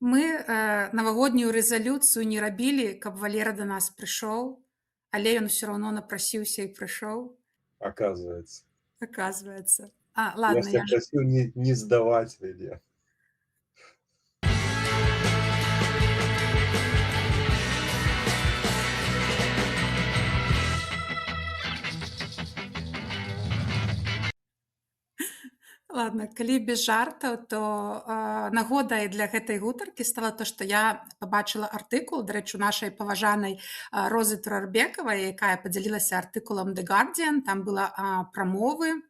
Мы навагоднюю рэзалюцыю не рабілі, каб Валера да нас прыйшоў, але ён усё роўно напрасіўся і прыйшоў, Оказывается. аказваецца. Я ж Ладно, тебя я ж просил не сдавать меня. ладно, калі без жартаў, то нагодай для гэтай гутаркі стала то, што я пабачыла артыкул, дарэчы, у нашай паважанай Розы Турарбекавай, якая падзялілася артыкулам The Guardian, там была пра мовы.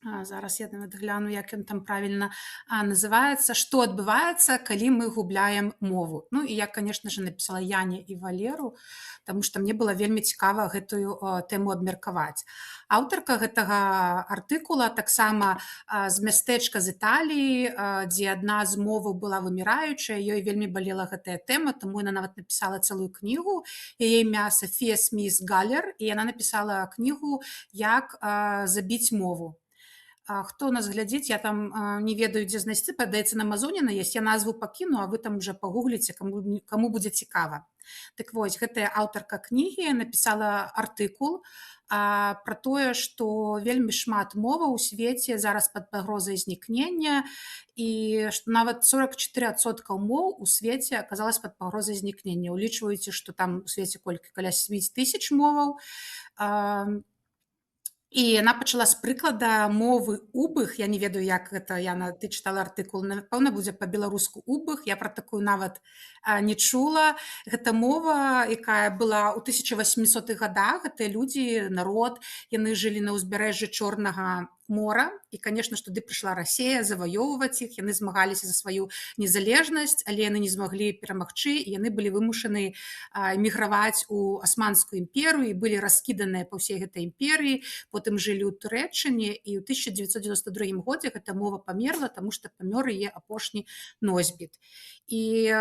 Зараз я нават гляну, як ён там правільна называецца, што адбываецца, калі мы губляем мову. Ну і я, конечно же, напісала Яне і Валеру, таму што мне было вельмі цікава гэтую тэму абмеркаваць. Аўтарка гэтага артыкула таксама з мястэчка з Італіі, дзе адна з моваў была выміраючая, ёй вельмі балела гэтая тэма, таму яна нават напісала цэлую кнігу. Яе імя Сафія Сміс Галлер, і яна напісала кнігу «Як забіць мову». Хто нас глядзіць, я там не ведаю, дзе знайсці, падаецца, на Амазоне есть, я назву пакіну, а вы там уже пагугліце, каму будзе цікава. Так вось, гэтая аўтарка кнігі напісала артыкул пра тое, што вельмі шмат моваў у свеце зараз пад пагрозай знікнення, і што нават 44% моў у свеце аказалась пад пагрозай знікнення. Улічваючы, што там у свеце колькі, каля 7000 моваў. І яна пачала з прыклада мовы убых. Я не ведаю, як гэта, Яна, ты чытала артыкул, напэўна, будзе па-беларуску убых. Я пра такую нават не чула. Гэта мова, якая была ў 1800-х гадах. Гэтыя людзі, народ, яны жылі на ўзбярэжжы Чорнага мора. І, конечно ж, туды прыйшла Расія заваёўваць іх. Яны змагаліся за сваю незалежнасць, але яны не змаглі перамагчы, і яны былі вымушаны эміграваць у Асманскую імперыю і былі раскіданыя па ўсей гэтай імперыі. Потым жылі ў Турэччыне, і ў 1992 годзе гэта мова памерла, таму што памёр яе апошні носьбіт. І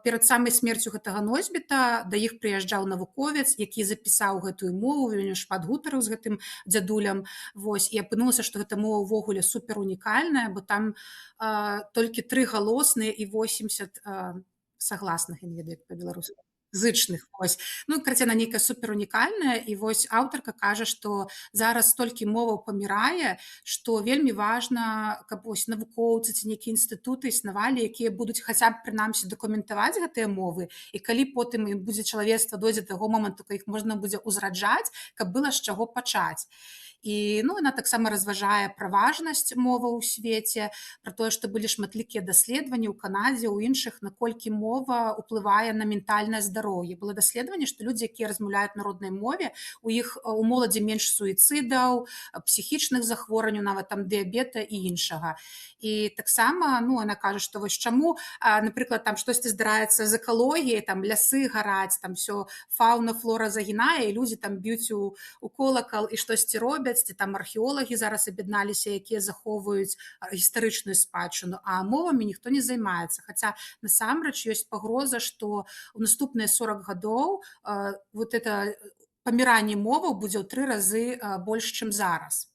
перад самай смерцю гэтага носьбіта да іх прыязджаў навуковец, які запісаў гэтую мову, вельмі шмат гутараў з гэтым дзядулям. Вось, і апынулася, што гэта мова ўвогуле супер унікальная, бо там толькі 3 галосныя і 80 сагласных, я не ведаю, як па-беларуску, зычных. Вось. Ну, карацей, яна нейкая супер унікальная, і вось аўтарка кажа, што зараз столькі моваў памірае, што вельмі важна, каб вось навукоўцы ці нейкія інстытуты існавалі, якія будуць хаця б прынамсі дакументаваць гэтыя мовы, і калі потым будзе чалавецтва дойдзе да таго моманту, калі іх можна будзе ўзраджаць, каб была з чаго пачаць. І яна таксама разважае пра важнасць моваў у свеце, пра тое, што былі шматлікія даследаванні ў Канадзе, у іншых, наколькі мова ўплывае на ментальнае здароўе. Было даследаванне, што людзі, якія размаўляюць на роднай мове, у моладзі менш суіцыдаў, псіхічных захворванняў, нават там дыябета і іншага. І таксама яна кажа, што вось чаму, напрыклад, там штосьці здараецца з экалогіяй, там лясы гараць, там все фаўна, флора загінае, і людзі там б'юць у колакал і штосьці робяць, ці там археолагі зараз аб'ядналіся, якія захоўваюць гістарычную спадчыну, а мовамі ніхто не займаецца. Хаця насамрэч ёсць пагроза, што ў наступныя 40 гадоў вот это паміранне моваў будзе ў 3 разы больш, чым зараз.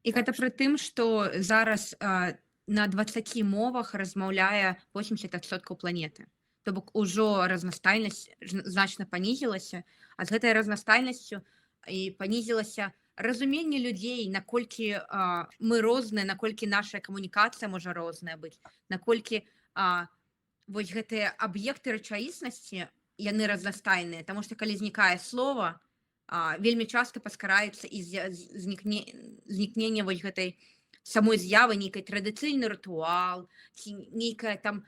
І гэта пры тым, што зараз на 20 мовах размаўляе 80% планеты. То бок ужо разнастайнасць значна панізілася, а з гэтай разнастайнасцю і панізілася разуменне людзей, наколькі мы розныя, наколькі наша камунікацыя можа розная быць, наколькі вось гэтыя аб'екты рэчаіснасці, яны разнастайныя, таму што калі знікае слова, вельмі часта паскараецца і знікнення вось гэтай самой з'явы, нейкай традыцыйны рытуал, ці нейкая там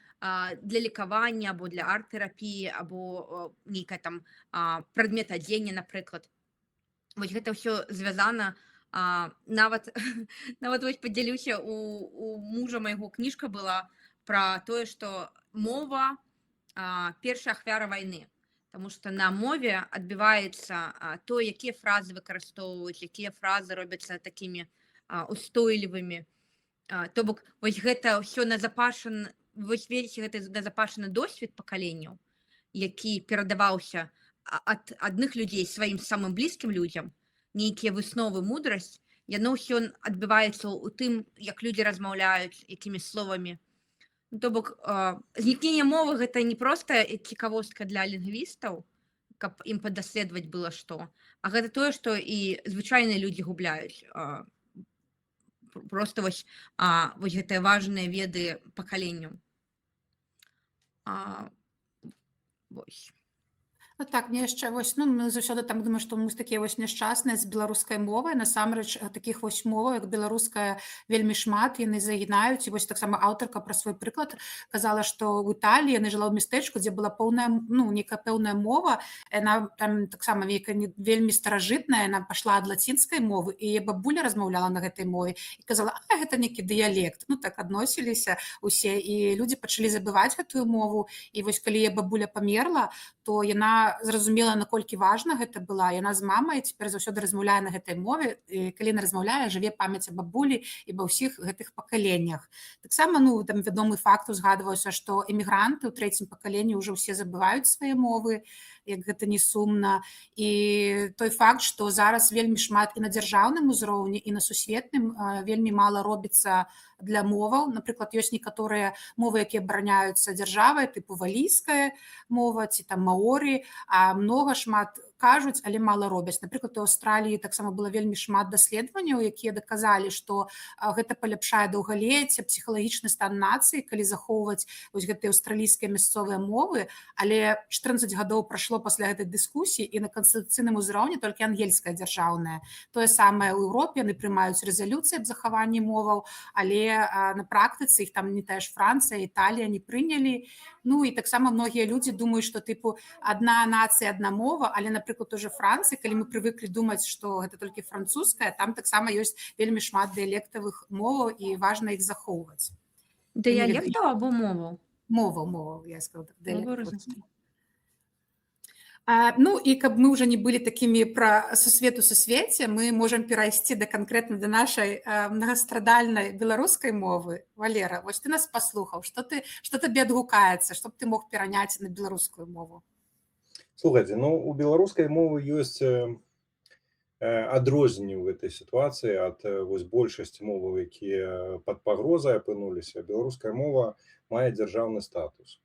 для лекавання, або для арт-тэрапіі, або нейкая там прадмет адзення, напрыклад. Вось гэта ўсё звязана, нават вось падзялюся, у мужа майго кніжка была пра тое, што мова першая ахвяра вайны. Таму што на мове адбіваецца то, якія фразы выкарыстоўваюць, якія фразы робяцца такімі устойлівымі. То бок вось гэта ўсё назапашаны, вось ведаеце, гэта назапашаны досвед пакаленняў, які перадаваўся ад адных людзей сваім самым блізкім людзям, нейкія высновы, мудрасць, яно ўсё адбываецца ў тым, як людзі размаўляюць, якімі словамі. То бок знікненне мовы гэта не проста цікавостка для лінгвістаў, каб ім паддаследаваць было што, а гэта тое, што і звычайныя людзі губляюць. Просто вось гэтыя важныя веды пакаленню. Вось. Ну так, мне яшчэ вось, ну, мы заўсёды там думаю, што мы такія вось няшчасныя з беларускай мовай. Насамрэч, такіх вось моваў, як беларуская, вельмі шмат, яны загінаюць. І вось таксама аўтарка пра свой прыклад казала, што ў Італіі яна жыла ў мястэчку, дзе была поўная, ну, нейкая пэўная мова. Яна там таксама вельмі старажытная, яна пайшла ад лацінскай мовы, і яе бабуля размаўляла на гэтай мове і казала: гэта нейкі дыялект. Ну, так адносіліся ўсе, і людзі пачалі забываць гэтую мову. І вось калі яе бабуля памерла, то яна зразумела, наколькі важна гэта была. Яна з мамай цяпер заўсёды размаўляе на гэтай мове. І калі яна размаўляе, жыве памяць аб бабулі і ва ўсіх гэтых пакаленнях. Таксама, ну, там вядомы факт узгадваўся, што эмігранты ў трэцім пакаленні ўжо ўсе забываюць свае мовы, як гэта не сумна. І той факт, што зараз вельмі шмат і на дзяржаўным узроўні, і на сусветным вельмі мала робіцца для моваў. Напрыклад, ёсць некаторыя мовы, якія абараняюцца дзяржавай, тыпу валійская мова ці там маорі, а шмат кажуць, але мала робяць. Напрыклад, у Аўстраліі таксама было вельмі шмат даследаванняў, якія даказалі, што гэта паляпшае даўгалецце, псіхалагічны стан нацыі, калі захоўваць вось гэтыя аўстралійскія мясцовыя мовы. Але 14 гадоў прайшло пасля гэтай дыскусіі, і на канстытуцыйным узроўні толькі ангельская дзяржаўная. Тое самае ў Еўропе, яны прымаюць рэзалюцыі аб захаванні моваў, але на практыцы іх там не тая ж Францыя, Італія не прынялі. Ну і таксама многія людзі думаюць, што тыпу адна нацыя, адна мова, але, напрыклад, уже Францыі, калі мы прывыклі думаць, што гэта толькі французская, там таксама ёсць вельмі шмат дыялектавых моваў і важна іх захоўваць. Дыялектаў або моваў? Моваў, я сказала так, Мовы дыялектаў. Ну і каб мы ўжо не былі такімі пра сусвет у сусвеце, мы можам перайсці канкрэтна да нашай многастрадальнай беларускай мовы. Валера, вось ты нас паслухаў, што табе адгукаецца, што б ты мог пераняць на беларускую мову? Слухайте, ну, у беларускай мовы ёсць адрозненні ў гэтай сітуацыі ад вось большасці моваў, якія пад пагрозай апынуліся. Беларуская мова мае дзяржаўны статус.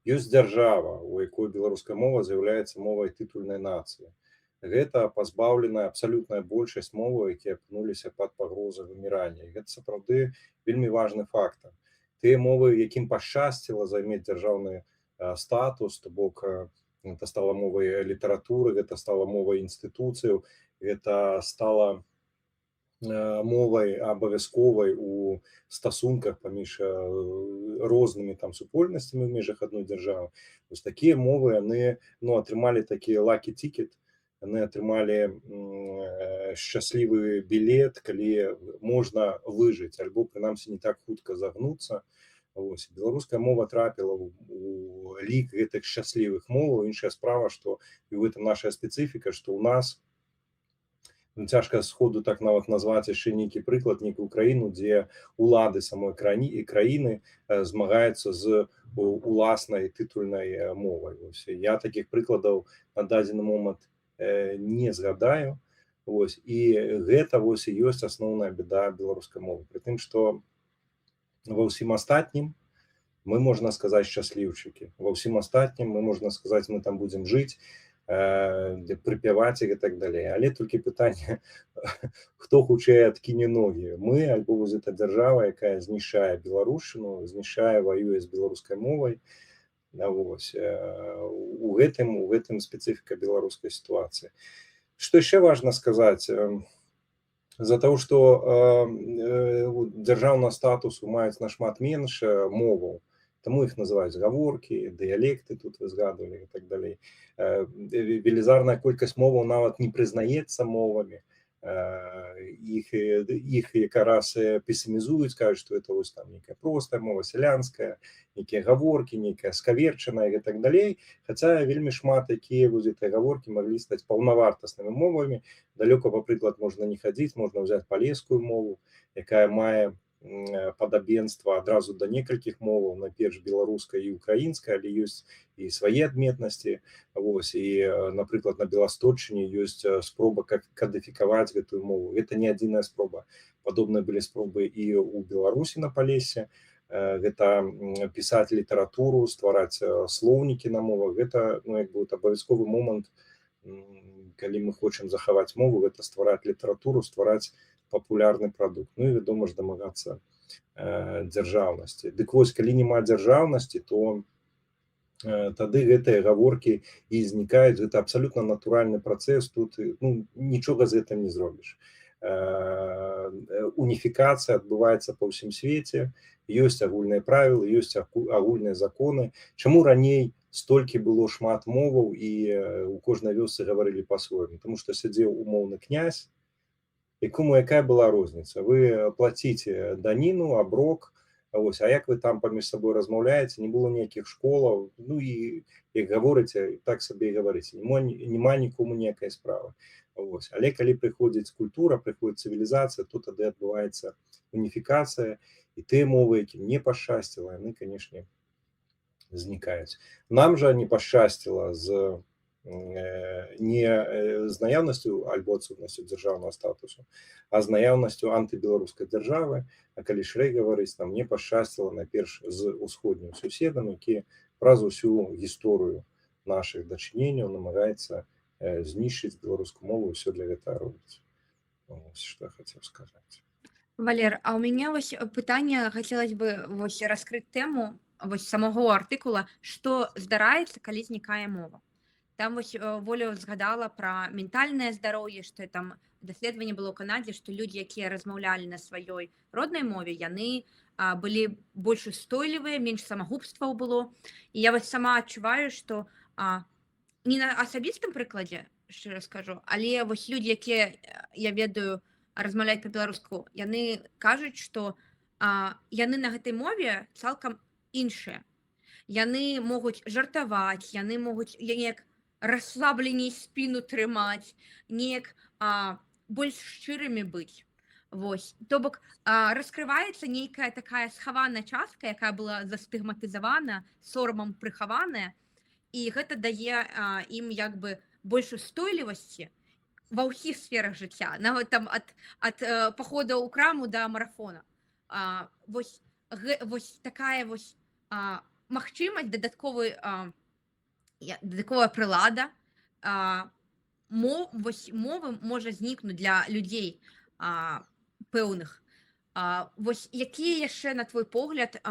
Ёсць дзяржава, у якой беларуская мова з'яўляецца мовай тытульнай нацыі. Гэта пазбаўленая абсалютная большасць моваў, якія апынуліся пад пагрозай вымірання. І гэта сапраўды вельмі важны фактар. Тыя мовы, якім пашчасціла займець дзяржаўны статус, то бок гэта стала мовай літаратуры, гэта стала мовай інстытуцыяў, гэта стала мовай абавязковай у стасунках паміж рознымі там супольнасцямі ў межах адной дзяржавы. Вось такія мовы, яны, ну, атрымалі такі lucky ticket, яны атрымалі шчаслівы білет, калі можна выжыць, альбо прынамсі не так хутка загнуцца. Ось, беларуская мова трапіла у лік гэтых шчаслівых моваў. Іншая справа, што і ў гэтым наша спецыфіка, што ў нас цяжка сходу так нават назваць яшчэ нейкі прыклад, нейкую краіну, дзе улады самой краіны змагаюцца з уласнай тытульнай мовай. Ось, я такіх прыкладаў на дадзены момант не згадаю. Ось, і гэта вось і ёсць асноўная бяда беларускай мовы. Пры тым, што ва ўсім астатнім мы, можна сказаць, шчасліўчыкі. Ва ўсім астатнім мы, можна сказаць, мы там будзем жыць, прыпяваць і так далей. Але толькі пытанне, хто хутчэй адкіне ногі. Мы, альбо вось эта дзяржава, якая знішчае беларушчыну, знішчае, ваюе з беларускай мовай. Вось. У гэтым спецыфіка беларускай сітуацыі. Што яшчэ важна сказаць? З-за таго, што дзяржаўнага статусу маюць нашмат менш моваў, таму іх называюць гаворкі, дыялекты, тут вы згадвалі і так далей. Велізарная колькасць моваў нават не прызнаецца мовамі. Іх якраз песімізуюць, кажуць, што это вось там нейкая простая мова, сялянская, нейкія гаворкі, нейкая скаверчаная і так далей. Хаця вельмі шмат якія вось гэтыя гаворкі маглі стаць паўнавартаснымі мовамі. Далёка, напрыклад, можна не хадзіць, можна ўзяць палескую мову, якая мае падабенства адразу да некалькіх моваў, найперш беларускай і украінскай, але ёсць і свае адметнасці. Вось, і, напрыклад, на Беласточчыне ёсць спроба кадыфікаваць гэтую мову. Гэта не адзіная спроба. Падобныя былі спробы і ў Беларусі на Палесе. Гэта пісаць літаратуру, ствараць слоўнікі на мовах. Гэта як бы абавязковы момант, калі мы хочам захаваць мову, гэта ствараць літаратуру, ствараць папулярны прадукт. Ну і вядома ж дамагацца дзяржаўнасці. Дык вось, калі няма дзяржаўнасці, то тады гэтыя гаворкі і знікаюць. Гэта абсалютна натуральны працэс, тут нічога з гэтым не зробіш. Уніфікацыя адбываецца па ўсім свеце, ёсць агульныя правілы, ёсць агульныя законы. Чаму раней столькі было шмат моваў і у кожнай вёсцы гаварылі па-свойму? Таму што сядзеў умоўны князь, якому якая была розніца? Вы плаціце даніну, аброк, ось, а як вы там паміж сабой размаўляеце, не было ніякіх школаў, ну і як гаворыце, так сабе і гаварыце, няма нікому ніякай справы. Ось. Але калі прыходзіць культура, прыходзіць цывілізацыя, то тады адбываецца уніфікацыя, і тыя мовы, якім не пашчасціла, яны, канешне, знікаюць. Нам жа не пашчасціла не з наяўнасцю альбо адсутнасцю дзяржаўнага статусу, а з наяўнасцю антыбеларускай дзяржавы. А калі шырэй гаварыць, нам не пашчасціла найперш з усходнім суседам, які праз усю гісторыю нашых дачыненняў намагаецца знішчыць беларускую мову, і ўсё для гэтага робіць. Ось што я хацеў сказаць. Валер, а у меня вось пытанне, хацелось бы вось раскрыць тэму вось самого артыкула, што здараецца, калі знікае мова. Там вось Воля згадала пра ментальнае здароўе, што там даследаванне было ў Канадзе, што людзі, якія размаўлялі на сваёй роднай мове, яны былі больш устойлівыя, менш самагубстваў было. І я вось сама адчуваю, што не на асабістым прыкладзе, шчыра скажу, але вось людзі, якія, я ведаю, размаўляюць па-беларуску, яны кажуць, што яны на гэтай мове цалкам іншыя. Яны могуць жартаваць, яны могуць неяк расслабленей спіну трымаць, неяк больш шчырымі быць. Вось. То бок раскрываецца нейкая такая схаваная частка, якая была застыгматызавана, сорамам прыхаваная, і гэта дае ім як бы больш устойлівасці ва ўсіх сферах жыцця, нават там ад пахода ў краму да марафона. Вось такая вось магчымасць, дадатковая прылада мовы можа знікнуць для людзей пэўных. Вось якія яшчэ, на твой погляд,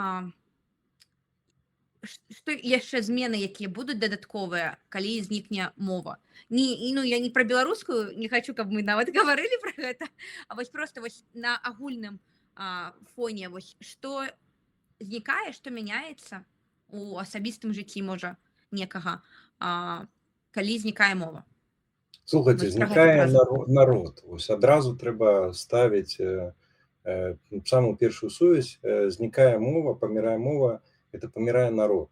што яшчэ змены, якія будуць дадатковыя, калі знікне мова? Я не пра беларускую, не хачу, каб мы нават гаварылі пра гэта, а вось проста вось на агульным фоне, вось што знікае, што мяняецца у асабістым жыцці, можа, некага, калі знікае мова? Слухайце, знікае народ. Вось адразу трэба ставіць самую першую сувязь. Знікае мова, памірае мова, это памірае народ.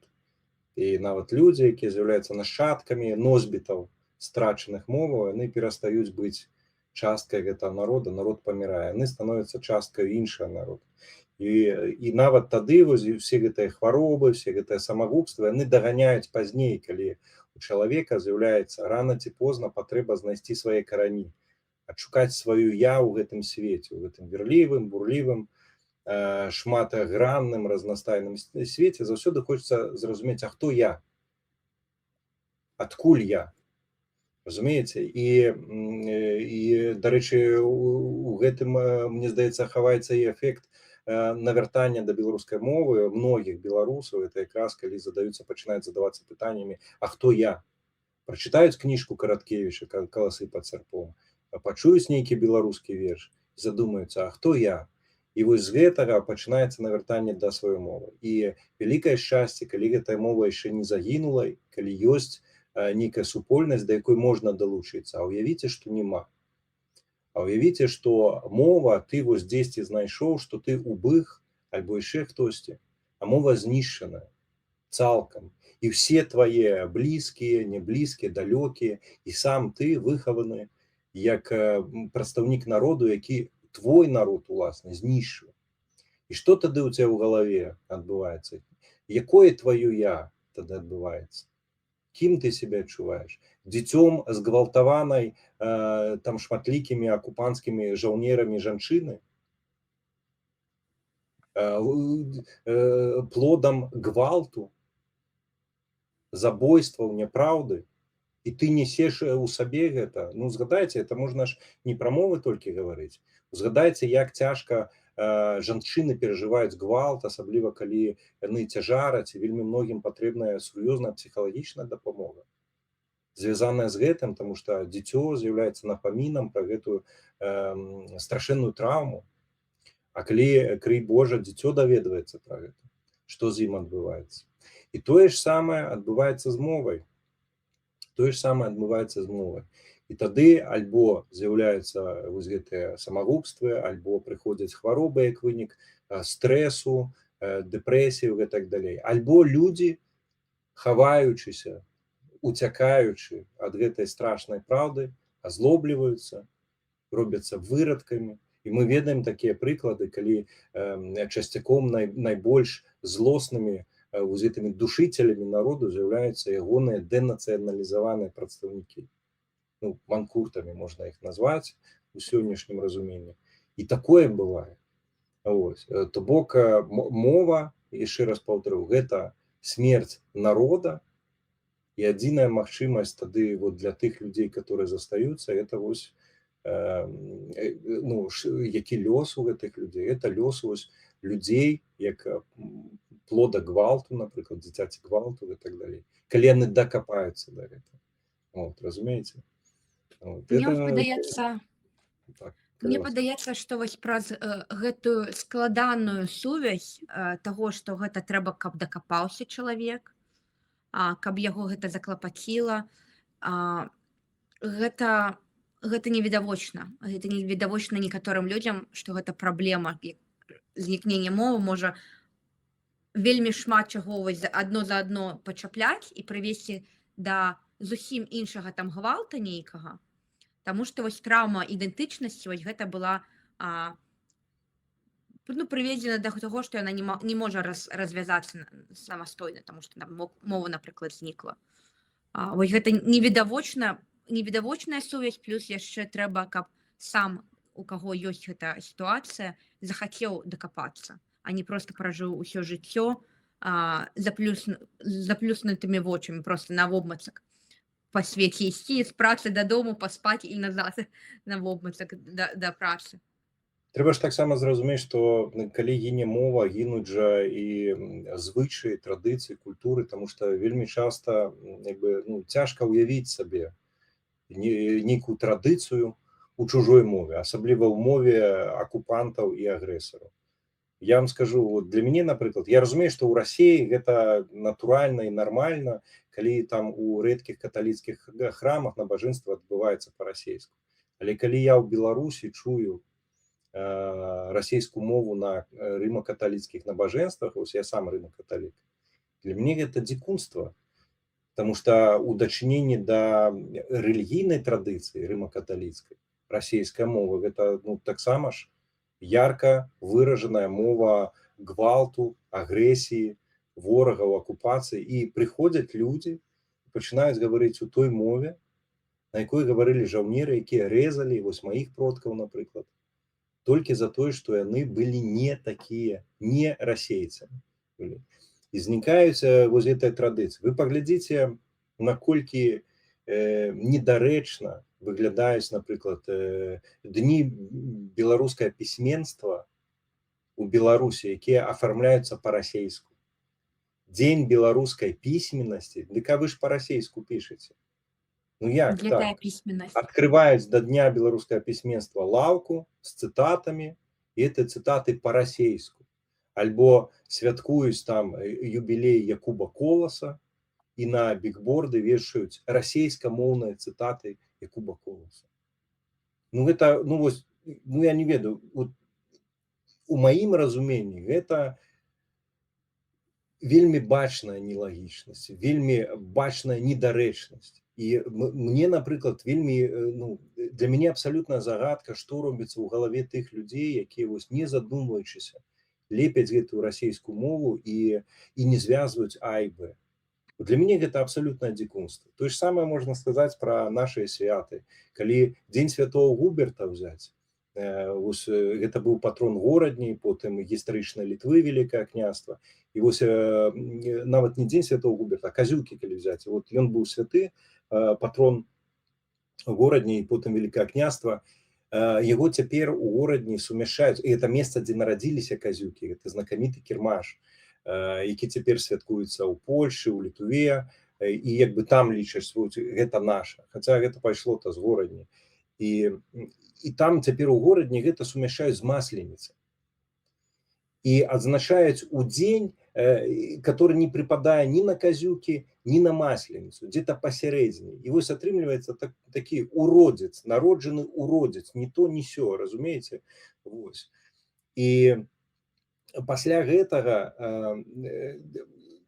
І нават людзі, якія з'яўляюцца нашчадкамі носьбітаў страчаных моваў, яны перастаюць быць часткай гэтага народа, народ памірае, яны становяцца часткай іншага народа. І нават тады вось усе гэтыя хваробы, все гэтыя самагубства, яны даганяюць пазней, калі у чалавека з'яўляецца рана ці позна патрэба знайсці свае карані, адшукаць сваю я ў гэтым свеце, у гэтым верлівым, бурлівым, шматгранным, разнастайным свеце. Заўсёды хочацца зразумець, а хто я? Адкуль я? Разумееце? І дарэчы, у гэтым, мне здаецца, хаваецца і эфект навяртання да беларускай мовы многіх беларусаў. Это якраз калі пачынаюць задавацца пытаннямі, а хто я? Прачытаюць кніжку Караткевіча «Каласы пад сярпом», пачуюць нейкі беларускі верш, задумаюцца, а хто я? І вось з гэтага пачынаецца навяртанне да сваёй мовы. І вялікае шчасце, калі гэтая мова яшчэ не загінула, калі ёсць нейкая супольнасць, да якой можна далучыцца. А ўявіце, што няма. А ўявіце, што мова ты вось дзесьці знайшоў, што ты убых, альбо яшчэ хтосьці, а мова знішчаная цалкам. І ўсе твае блізкія, няблізкія, далёкія, і сам ты выхаваны як прадстаўнік народу, які твой народ, уласна, знішчыў. І што тады ў цябе ў галаве адбываецца? Якое тваё я тады адбываецца? Кім ты себе адчуваеш? Дзіцём згвалтаванай там шматлікімі акупанцкімі жаўнерамі жанчыны? плодам гвалту, забойстваў, няпраўды, і ты несеш у сабе гэта. Ну, згадайце, это можна ж не пра мовы толькі гаварыць. Згадайце, як цяжка жанчыны перажываюць гвалт, асабліва калі яны цяжараць, і вельмі многім патрэбная сур'ёзная псіхалагічная дапамога, звязаная з гэтым, таму што дзіцё з'яўляецца напамінам пра гэтую страшэнную траўму. А калі, крый Божа, дзіцё даведваецца пра гэта, што з ім адбываецца. І тое ж самае адбываецца з мовай. І тады альбо з'яўляюцца вось гэтыя самагубствы, альбо прыходзяць хваробы як вынік стрэсу, дэпрэсію і так далей. Альбо людзі, хаваючыся, уцякаючы ад гэтай страшнай праўды, азлобліваюцца, робяцца вырадкамі. І мы ведаем такія прыклады, калі часцяком найбольш злоснымі з гэтымі душителямі народу з'яўляюцца ягоныя дэнацыяналізаваныя прадстаўнікі. Ну, манкуртамі можна іх назваць у сённяшнім разуменні. І такое бывае. То бок мова, яшчэ раз паўтарю, гэта смерць народа, і адзіная магчымасць тады для тых людзей, которые застаюцца, это вось які лёс у гэтых людзей, это лёс людзей, як плода гвалту, напрыклад, дзіцяці гвалту і так далей, калі яны дакапаюцца да гэтага. Разумееце? Мне падаецца, што вось праз гэтую складаную сувязь таго, што гэта трэба, каб дакапаўся чалавек, каб яго гэта заклапаціла, гэта невідавочна. Гэта невідавочна некаторым людзям, што гэта праблема знікнення мовы можа вельмі шмат чаго адно за адно пачапляць і прывесці да зусім іншага там гвалта нейкага. Таму што вось траўма ідэнтычнасці, вось гэта была прыведзена да таго, што яна не можа развязацца самастойна, таму што мова, напрыклад, знікла. Вось гэта невідавочная сувязь, плюс яшчэ трэба, каб сам, у каго ёсць гэта сітуацыя, захацеў дакапацца, а не проста пражыў усё жыццё заплюснутымі вочамі, проста навобмацак па свеце ісці, з працы дадому, паспаць і назад навобмацак да працы. Трэба ж таксама зразумець, што калі гіне мова, гінуць жа і звычаі, традыцыі, культуры, таму што вельмі часта цяжка ўявіць сабе нейкую традыцыю у чужой мове, асабліва ў мове акупантаў і агрэсараў. Я вам скажу, для мяне, напрыклад, я разумею, што ў Расіі гэта натуральна і нармальна, калі там у рэдкіх каталіцкіх храмах набажэнства адбываецца па-расейску. Але калі я ў Беларусі чую расійскую мову на рыма-каталіцкіх набажэнствах, вось я сам рыма-каталік, для мяне гэта дзікунства, таму што ў дачыненні да рэлігійнай традыцыі рыма-каталіцкай расійская мова гэта таксама ж ярка выражаная мова гвалту, агрэсіі, ворагаў, акупацыі, і прыходзяць людзі, пачынаюць гаварыць у той мове, на якой гаварылі жаўнеры, якія рэзалі вось маіх продкаў, напрыклад, толькі за тое, што яны былі не такія, не расейцамі. І знікаюць вось гэтая традыцыя. Вы паглядзіце, наколькі недарэчна выглядаюць, напрыклад, дні беларускае пісьменства у Беларусі, якія афармляюцца па-расейску. Дзень беларускай пісьменнасці, дык а вы ж па-расейску пішаце. Ну як так? Адкрываюць да дня беларускае пісьменства лаўку з цытатамі, і гэты цытаты па-расейску. Альбо святкуюць там юбілей Якуба Коласа, і на бікборды вешаюць расейскамоўныя цытаты Якуба Коласа. Гэта, я не ведаю, у маім разуменні гэта вельмі бачная нелагічнасць, вельмі бачная недарэчнасць. І мне, напрыклад, для мяне абсалютная загадка, што робіцца ў галаве тых людзей, якія не задумваючыся, лепяць гэтую расійскую мову і не звязваюць айбы. Для мяне гэта абсалютнае дзікунства. Тое ж самае можна сказаць пра нашыя святы. Калі дзень святого Губерта ўзяць, Гэта быў патрон горадні, потым гістарычнай Літвы Вялікае княства. І нават не дзень святого Губерта, а казюлкі, калі взяць. Ён быў святы, патрон горадні, і потым Вялікае княства. Яго цяпер у горадні сумяшчаюць, і гэта месца, дзе нарадзіліся казюкі, гэта знакаміты кірмаш, які цяпер святкуецца ў Польшы, ў Літве, і як бы там лічаць, гэта наша, хаця гэта пайшло-то з горадні. І там цяпер у горадні гэта сумяшчаюць з масленіцай. І адзначаюць у дзень, который не припадае ні на казюкі, ні на масленіцу, где-то пасярэдзіне. І атрымліваецца такі уродзец, народжаны уродзец, ні то, ні сё, разумееце? І пасля гэтага,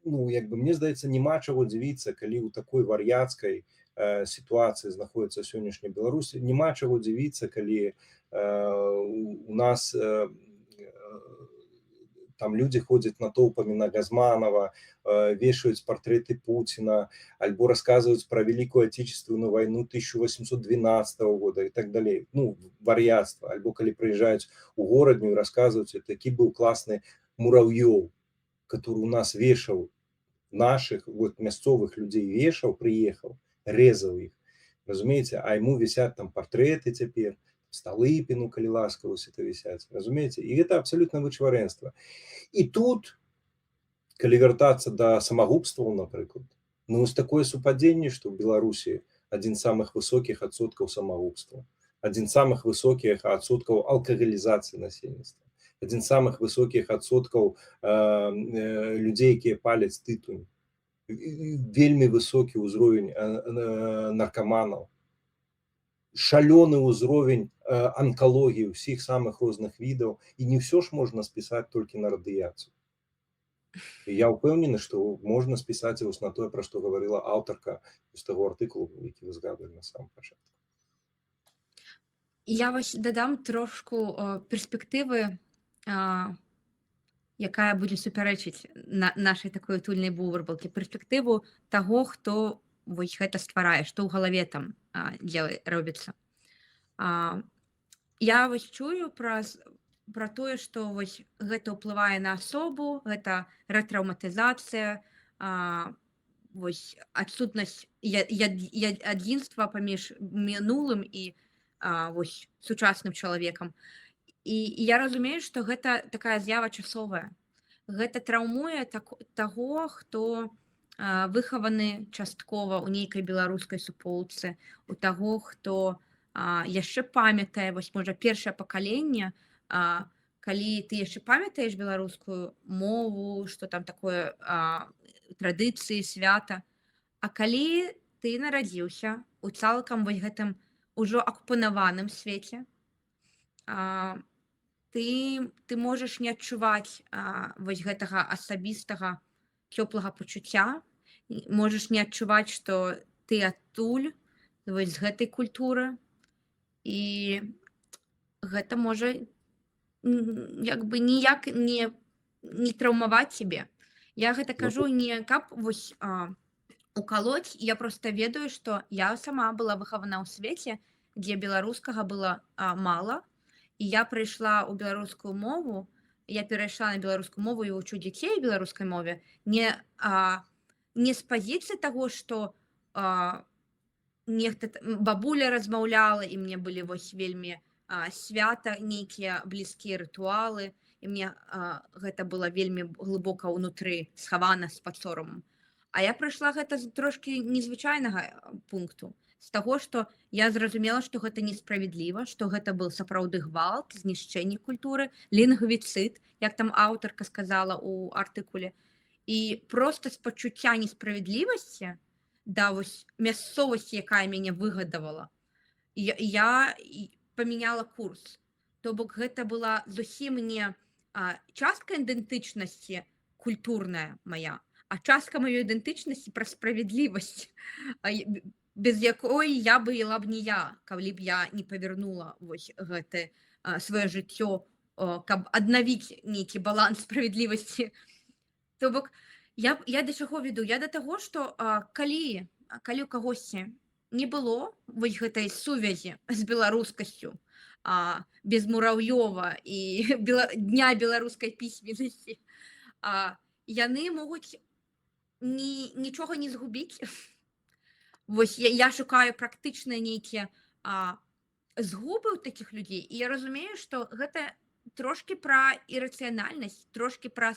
мне здаецца, няма чаго дзівіцца, калі ў такой вар'яцкай сітуацыі знаходзіцца сённяшняя Беларусь, няма чаго дзівіцца, калі у нас там людзі ходзяць натоўпамі на Газманова, вешаюць партрэты Пуціна, альбо расказваюць пра Вялікую Отечественную вайну 1812 года і так далей. Вар'яцтва. Альбо калі прыязджаюць у горадню і расказваюць, такі быў класны Мурав'ёў, который у нас вешаў наших мясцовых людзей, вешаў, прыехаў, резаў іх. Разумееце? А яму вісяць там партрэты цяпер, Сталыпіну, калі ласка, это вісяць. Разумееце? І гэта абсалютна вычварэнства. І тут, калі вяртацца да самагубстваў, напрыклад, такое супадзенне, што ў Беларусі адзін з самых высокіх адсоткаў самагубства, адзін з самых высокіх адсоткаў алкагалізацыі насельніцтва, адзін з самых высокіх адсоткаў людзей, якія паляць тытунь, вельмі высокі ўзровень наркаманаў, шалёны ўзровень анкалогіі ўсіх самых розных відаў, і не ўсё ж можна спісаць толькі на радыяцыю. Я ўпэўнены, што можна спісаць на тое, пра што гаварыла аўтарка з таго артыкулу, які вы згадвалі на самом пачатку. Я дадам трошку перспектывы, якая будзе супярэчыць нашай такой утульнай бубалкі, перспектыву таго, хто гэта стварае, што ў галаве там робіцца. Я чую пра тое, што гэта ўплывае на асобу, гэта рэтраўматызацыя, адсутнасць адзінства паміж мінулым і сучасным чалавекам. І я разумею, што гэта такая з'ява часовая. Гэта траўмуе таго, хто выхаваны часткова ў нейкай беларускай суполцы, у таго, хто яшчэ памятае, можа, першае пакаленне, калі ты яшчэ памятаеш беларускую мову, што там такое традыцыі, свята, а калі ты нарадзіўся у цалкам гэтым ужо акупанаваным свеце, ты можаш не адчуваць гэтага асабістага цёплага пачуцця, можаш не адчуваць, што ты адтуль, з гэтай культуры, і гэта можа ніяк не траўмаваць цябе. Я гэта кажу не каб укалоць, я проста ведаю, што я сама была выхавана ў свеце, дзе беларускага было мала, і я прыйшла ў беларускую мову, я перайшла на беларускую мову і вучу дзяцей беларускай мове, не з пазіцыі таго, што нехта бабуля размаўляла, і мне былі вельмі свята, нейкія блізкія рытуалы, і мне гэта было вельмі глыбока ўнутры схавана з пад сорамам. А я прыйшла гэта з трошкі незвычайнага пункту, з таго, што я зразумела, што гэта несправядліва, што гэта быў сапраўды гвалт, знішчэнне культуры, лінгвіцыд, як там аўтарка сказала ў артыкуле. І проста з пачуцця несправядлівасці да мясцовасці, якая мяне выгадавала, я памяняла курс. То бок гэта была зусім не частка ідэнтычнасці культурная мая, а частка маёй ідэнтычнасці пра справядлівасць, без якой я была б не я, калі б я не павярнула гэта сваё жыццё, каб аднавіць нейкі баланс справядлівасці. То бок я да чаго веду? Я да таго, што калі у кагосьці не было вось гэтай сувязі з беларускасцю, без Мураўёва і дня беларускай пісьменнасці, яны могуць нічога не згубіць. Вось я шукаю практычныя нейкія згубы ў такіх людзей, і я разумею, што гэта трошкі пра ірацыянальнасць, трошкі пра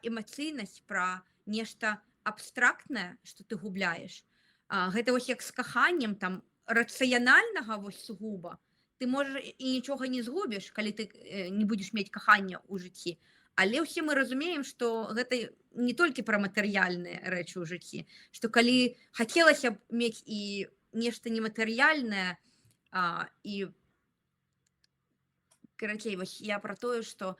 эмацыйнасць, пра нешта абстрактнае, што ты губляеш. Гэта вось як з каханнем, там рацыянальнага вось сугуба ты можаш і нічога не згубіш, калі ты не будзеш мець кахання ў жыцці. Але ўсе мы разумеем, што гэта не толькі пра матэрыяльныя рэчы ў жыцці, што калі хацелася б мець і нешта нематэрыяльнае, і карацей, вось я пра тое, што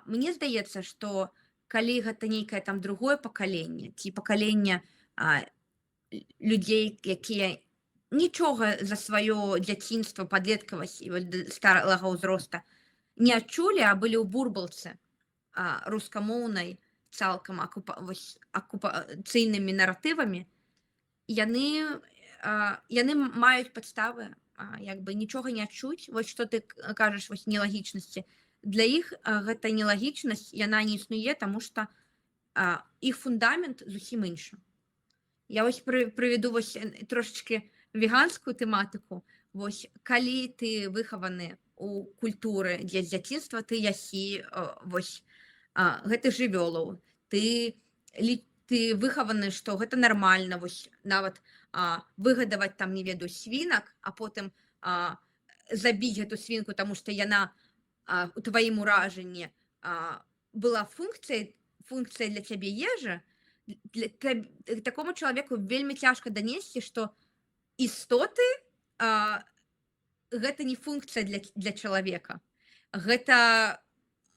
мне здаецца, што калі гэта нейкае там другое пакаленне ці пакаленне людзей, якія нічога за сваё дзяцінства, падлеткавасць і сталага ўзроста не адчулі, а былі ў бурбалцы рускамоўнай цалкам акупацыйнымі наратывамі, яны маюць падставы як бы нічога не адчуць. Вось што ты кажаш, вось нелагічнасці. Для іх гэта нелагічнасць, яна не існуе, таму што іх фундамент зусім іншы. Я вось прыведу вось трошачкі веганскую тэматыку. Вось калі ты выхаваны ў культуры, дзе з дзяцінства ты ясі вось гэтых жывёлаў, ты выхаваны, што гэта нармальна, вось нават выгадаваць там, не ведаю, свінак, а потым забіць гэту свінку, таму што яна у тваім уражанні была функцыяй для цябе ежа. Такому чалавеку вельмі цяжка данесці, што істоты гэта не функцыя для чалавека. Гэта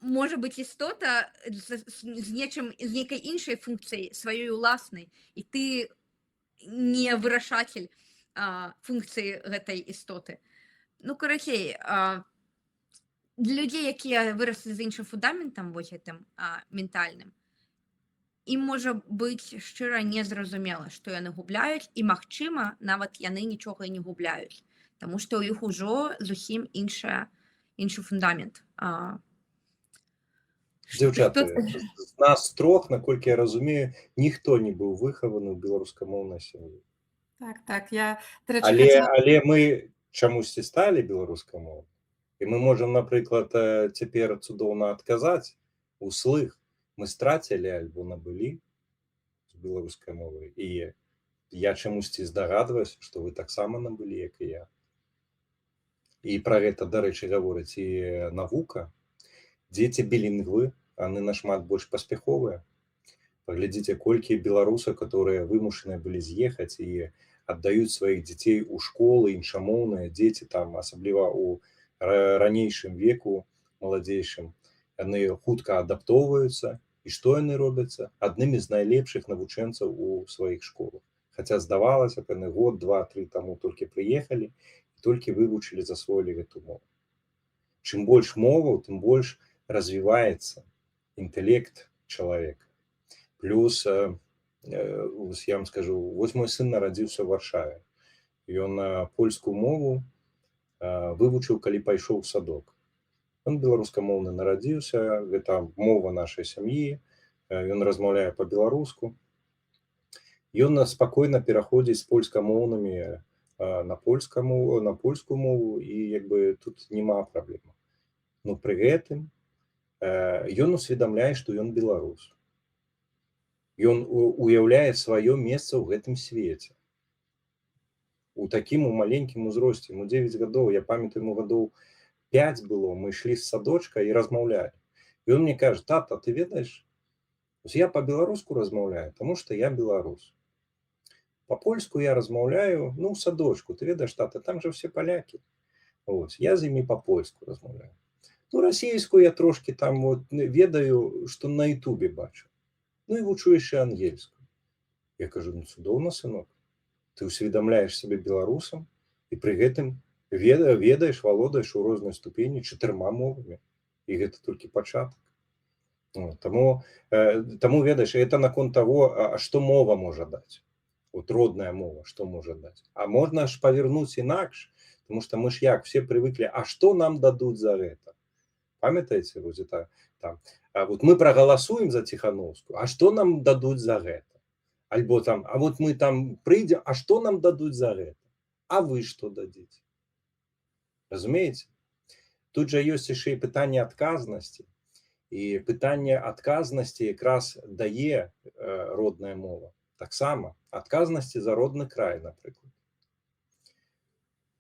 можа быць істота з нейкай іншай функцыяй, сваёй уласнай, і ты не вырашатель функцыі гэтай істоты. Ну, карацей, для людзей, якія выраслі з іншым фундаментам, вось гэтым ментальным, ім можа быць шчыра незразумела, што яны губляюць, і, магчыма, нават яны нічога і не губляюць, таму што ў іх ужо зусім іншы фундамент. Дзяўчаты, з нас трох, наколькі я разумею, ніхто не быў выхаваны ў беларускамоўнай сям'і. Так, я, да рэчы, хацела... Але мы чамусьці сталі беларускамоўнай. І мы можам, напрыклад, цяпер цудоўна адказаць услых. Мы страцілі альбо набылі з беларускай мовы. І я чамусьці здагадваюся, што вы таксама набылі, як і я. І пра гэта, дарэчы, гаворыць і навука. Дзеці білінгвы, яны нашмат больш паспяховыя. Паглядзіце, колькі беларусаў, которые вымушаныя былі з'ехаць і аддаюць сваіх дзяцей у школы, іншамоўныя дзеці, там, асабліва ў ранейшым веку, маладзейшым, яны хутка адаптоўваюцца. І што яны робяцца? Аднымі з найлепшых навучэнцаў у сваіх школах. Хаця здавалася, яны год, 2-3 таму толькі прыехалі і толькі вывучылі, засвоілі гэту мову. Чым больш моваў, тым больш развіваецца інтэлект чалавека. Плюс, я вам скажу, вось мой сын нарадзіўся ў Варшаве. Ён польскую мову вывучыў, калі пайшоў у садок. Ён беларускамоўны нарадзіўся, гэта мова нашай сям'і, ён размаўляе па-беларуску. Ён спакойна пераходзіць з польскамоўнымі на польскую мову, і як бы тут няма праблем. Но пры гэтым ён усведамляе, што ён беларус. Ён уяўляе сваё месца ў гэтым свеце. У такім маленькім узросце, ему 9 гадоў, я памятаю, ему гадоў 5 было, мы ішлі з садочка і размаўлялі. І он мне кажа: тата, ты ведаеш, я па-беларуску размаўляю, таму што я беларус. Па-польску я размаўляю, ну, ў садочку, ты ведаеш, тата, там же все палякі. Я з імі па-польску размаўляю. Ну, расійскую я трошки там ведаю, што на ютубе бачу. Ну, і вучу яшчэ ангельскую. Я кажу: ну, цудоўна, сынок. Ты усведамляеш сябе беларусам, і пры гэтым ведаеш, валодаеш у рознай ступені 4 мовамі. І гэта толькі пачатак. Таму, ведаеш, это наконт таго, што мова можа даць. Вот родная мова, что может дать. А можно ж повернуть инакше, потому что мы ж як, все привыкли, а что нам дадут за это? Памятаете, вот это там, а вот мы проголосуем за Тихановскую, а что нам дадут за это? Альбо там, а вот мы там придем, а что нам дадут за это? А вы что дадите? Разумеете? Тут же ёсць яшчэ і пытанне адказнасці. І пытанне адказнасці якраз дае родная мова. Таксама адказнасці за родны край, напрыклад.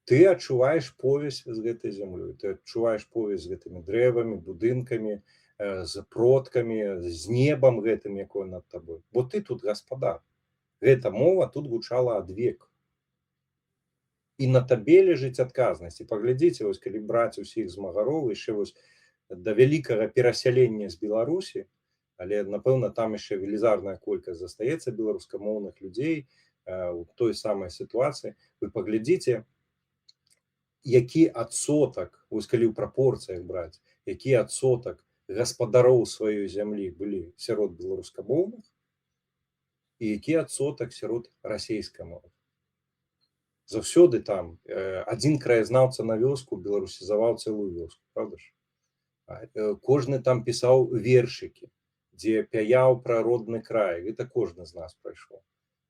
Ты адчуваеш повязь з гэтай зямлёй, ты адчуваеш повязь з гэтымі дрэвамі, будынкамі, з продкамі, з небам гэтым, якое над табой. Бо ты тут гаспадар. Гэта мова тут гучала адвек. І на табе ляжыць адказнасць. І паглядзіце, вось калі браць усіх змагароў, яшчэ вось да вялікага перасялення з Беларусі, але, напэўна, там яшчэ велізарная колькасць застаецца беларускамоўных людзей у той самай сітуацыі. Вы паглядзіце, які адсотак, вось калі ў прапорцыях браць, які адсотак гаспадароў сваёй зямлі былі сярод беларускамоўных і які адсотак сярод расейскамоўных. Заўсёды там адзін краязнаўца на вёску беларусізаваў цэлую вёску, правда ж? Кожны там пісаў вершыкі, дзе пяяў пра родны край. Гэта кожны з нас прайшоў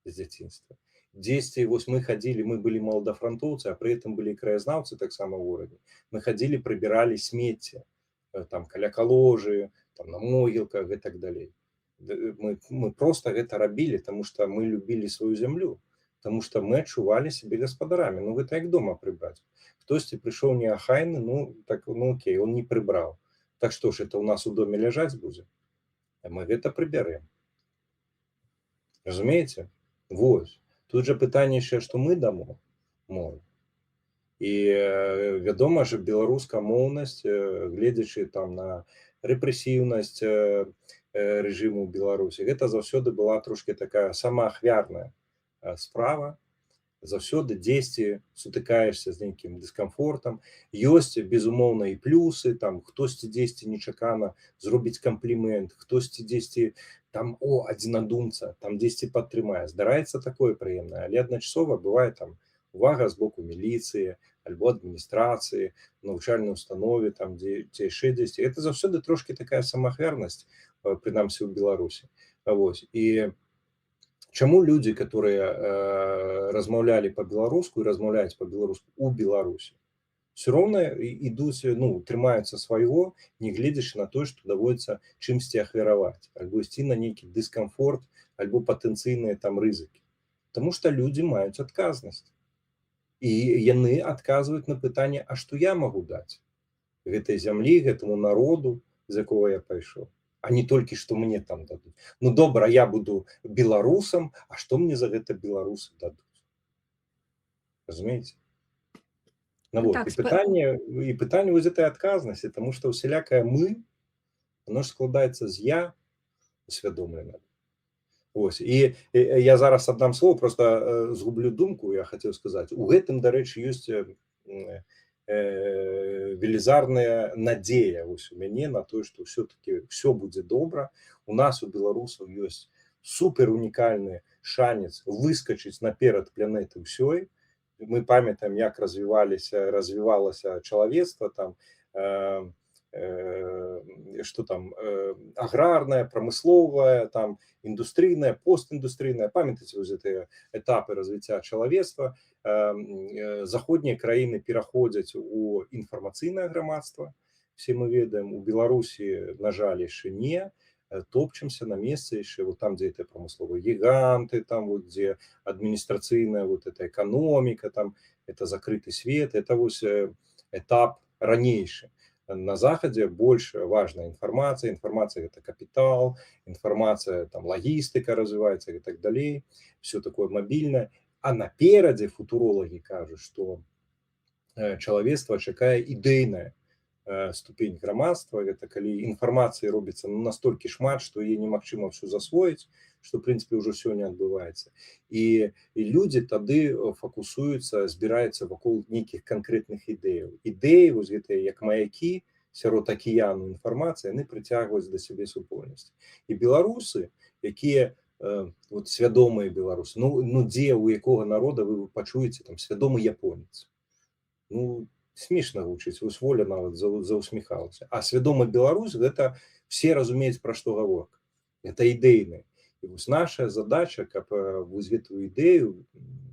з дзяцінства. Дзесьці вось мы хадзілі, мы былі маладафрантоўцы, а пры гэтым былі краязнаўцы таксама ў горадзе. Мы хадзілі, прыбіралі смецце там каля каложы, там на могілках і так далей. Мы проста гэта рабілі, таму што мы любілі сваю зямлю. Потому что мы адчувалі сябе гаспадарамі. Ну, гэта як дома прыбраць. Хтосьці прыйшоў неахайны, ну, так, ну, окей, он не прыбраў. Так што ж, это ў нас у доме ляжаць будзе? А мы гэта прыбярэм. Разумееце? Вось. Тут жа пытанне яшчэ, што мы дамо мову. І, вядома ж, беларускамоўнасць, гледзячы там на рэпрэсіўнасць рэжыму ў Беларусі, гэта заўсёды была трошки такая самаахвярная справа. Заўсёды дзесьці сутыкаешся з нейкім дыскамфортам. Ёсць, безумоўна, і плюсы, там хтосьці дзесьці нечакана зробіць камплімент, хтосьці дзесьці там, адзінадумца, там дзесьці падтрымае. Здараецца такое прыемнае, але адначасова бывае там увага з боку міліцыі, альбо адміністрацыі, навучальнай установе, там, дзе яшчэ дзесьці. Гэта заўсёды трошки такая самаахвярнасць, прынамсі ў Беларусі. Вось. І чаму людзі, которые размаўлялі па-беларуску і размаўляюць па-беларуску ў Беларусі, все роўна ідуць, ну, трымаюцца свайго, нягледзячы на тое, што даводзіцца чымсьці ахвяраваць, альбо ісці на нейкі дыскамфорт, альбо патэнцыйныя там рызыкі. Таму што людзі маюць адказнасць. І яны адказваюць на пытанне, а што я магу даць гэтай зямлі, гэтаму народу, з якога я пайшоў. А не толькі, што мне там дадуць. Ну, добра, я буду беларусам, а што мне за гэта беларусы дадуць? Разумееце? Ну, вот. Так, і пытанне вось этой адказнасці, таму што усялякае мы, оно ж складаецца з я усвядомлена. Ось. І я зараз аддам слово, просто згублю думку, я хацеў сказаць. У гэтым, дарэчы, ёсць велізарная надзея вось у мяне на тое, што ўсё-таки все будзе добра. У нас, у беларусаў, ёсць супер унікальны шанец выскачыць наперад планеты ўсёй. Мы памятаем, як развівалася чалавецтва, там, што там, аграрная, прамысловая, там, індустрыйная, постіндустрыйная. Памятаеце вось гэтыя этапы развіцця чалавецтва. Заходнія краіны пераходзяць у інфармацыйнае грамадства. Все мы ведаем, у Беларусі, на жаль, яшчэ не. Топчемся на месцы яшчэ, вот там, дзе это прамысловыя гіганты, там, вот, дзе адміністрацыйная вот эта эканоміка, там, это закрыты свет, это вось этап ранейшы. На Захадзе больш важная інфармацыя, інфармацыя гэта капітал, інфармацыя, там, лагістыка развіваецца і так далей, все такое мабільнае. А наперадзе футуролагі кажуць, што чалавецтва чакае ідэйная ступень грамадства, гэта калі інфармацыі робіцца настолькі шмат, што яе немагчыма ўсё засвоіць, што, в прынцыпе, ўжо сёння адбываецца. І людзі тады фокусуюцца, збіраюцца вакол нейкіх канкрэтных ідэяў. Ідэі, вось гэтыя, як маякі, сярод акіяну інфармацыі, яны прыцягваюць да сябе супольнасць. І беларусы, якія вот свядомыя беларусы. Ну дзе у якога народа вы пачуеце там свядомы японец? Ну смешна гучыць, вось Воля нават заўсміхалася. А свядомы беларус гэта все разумеюць, пра што гаворка. Это ідэйна. І вось наша задача, каб вось гэтую ідэю,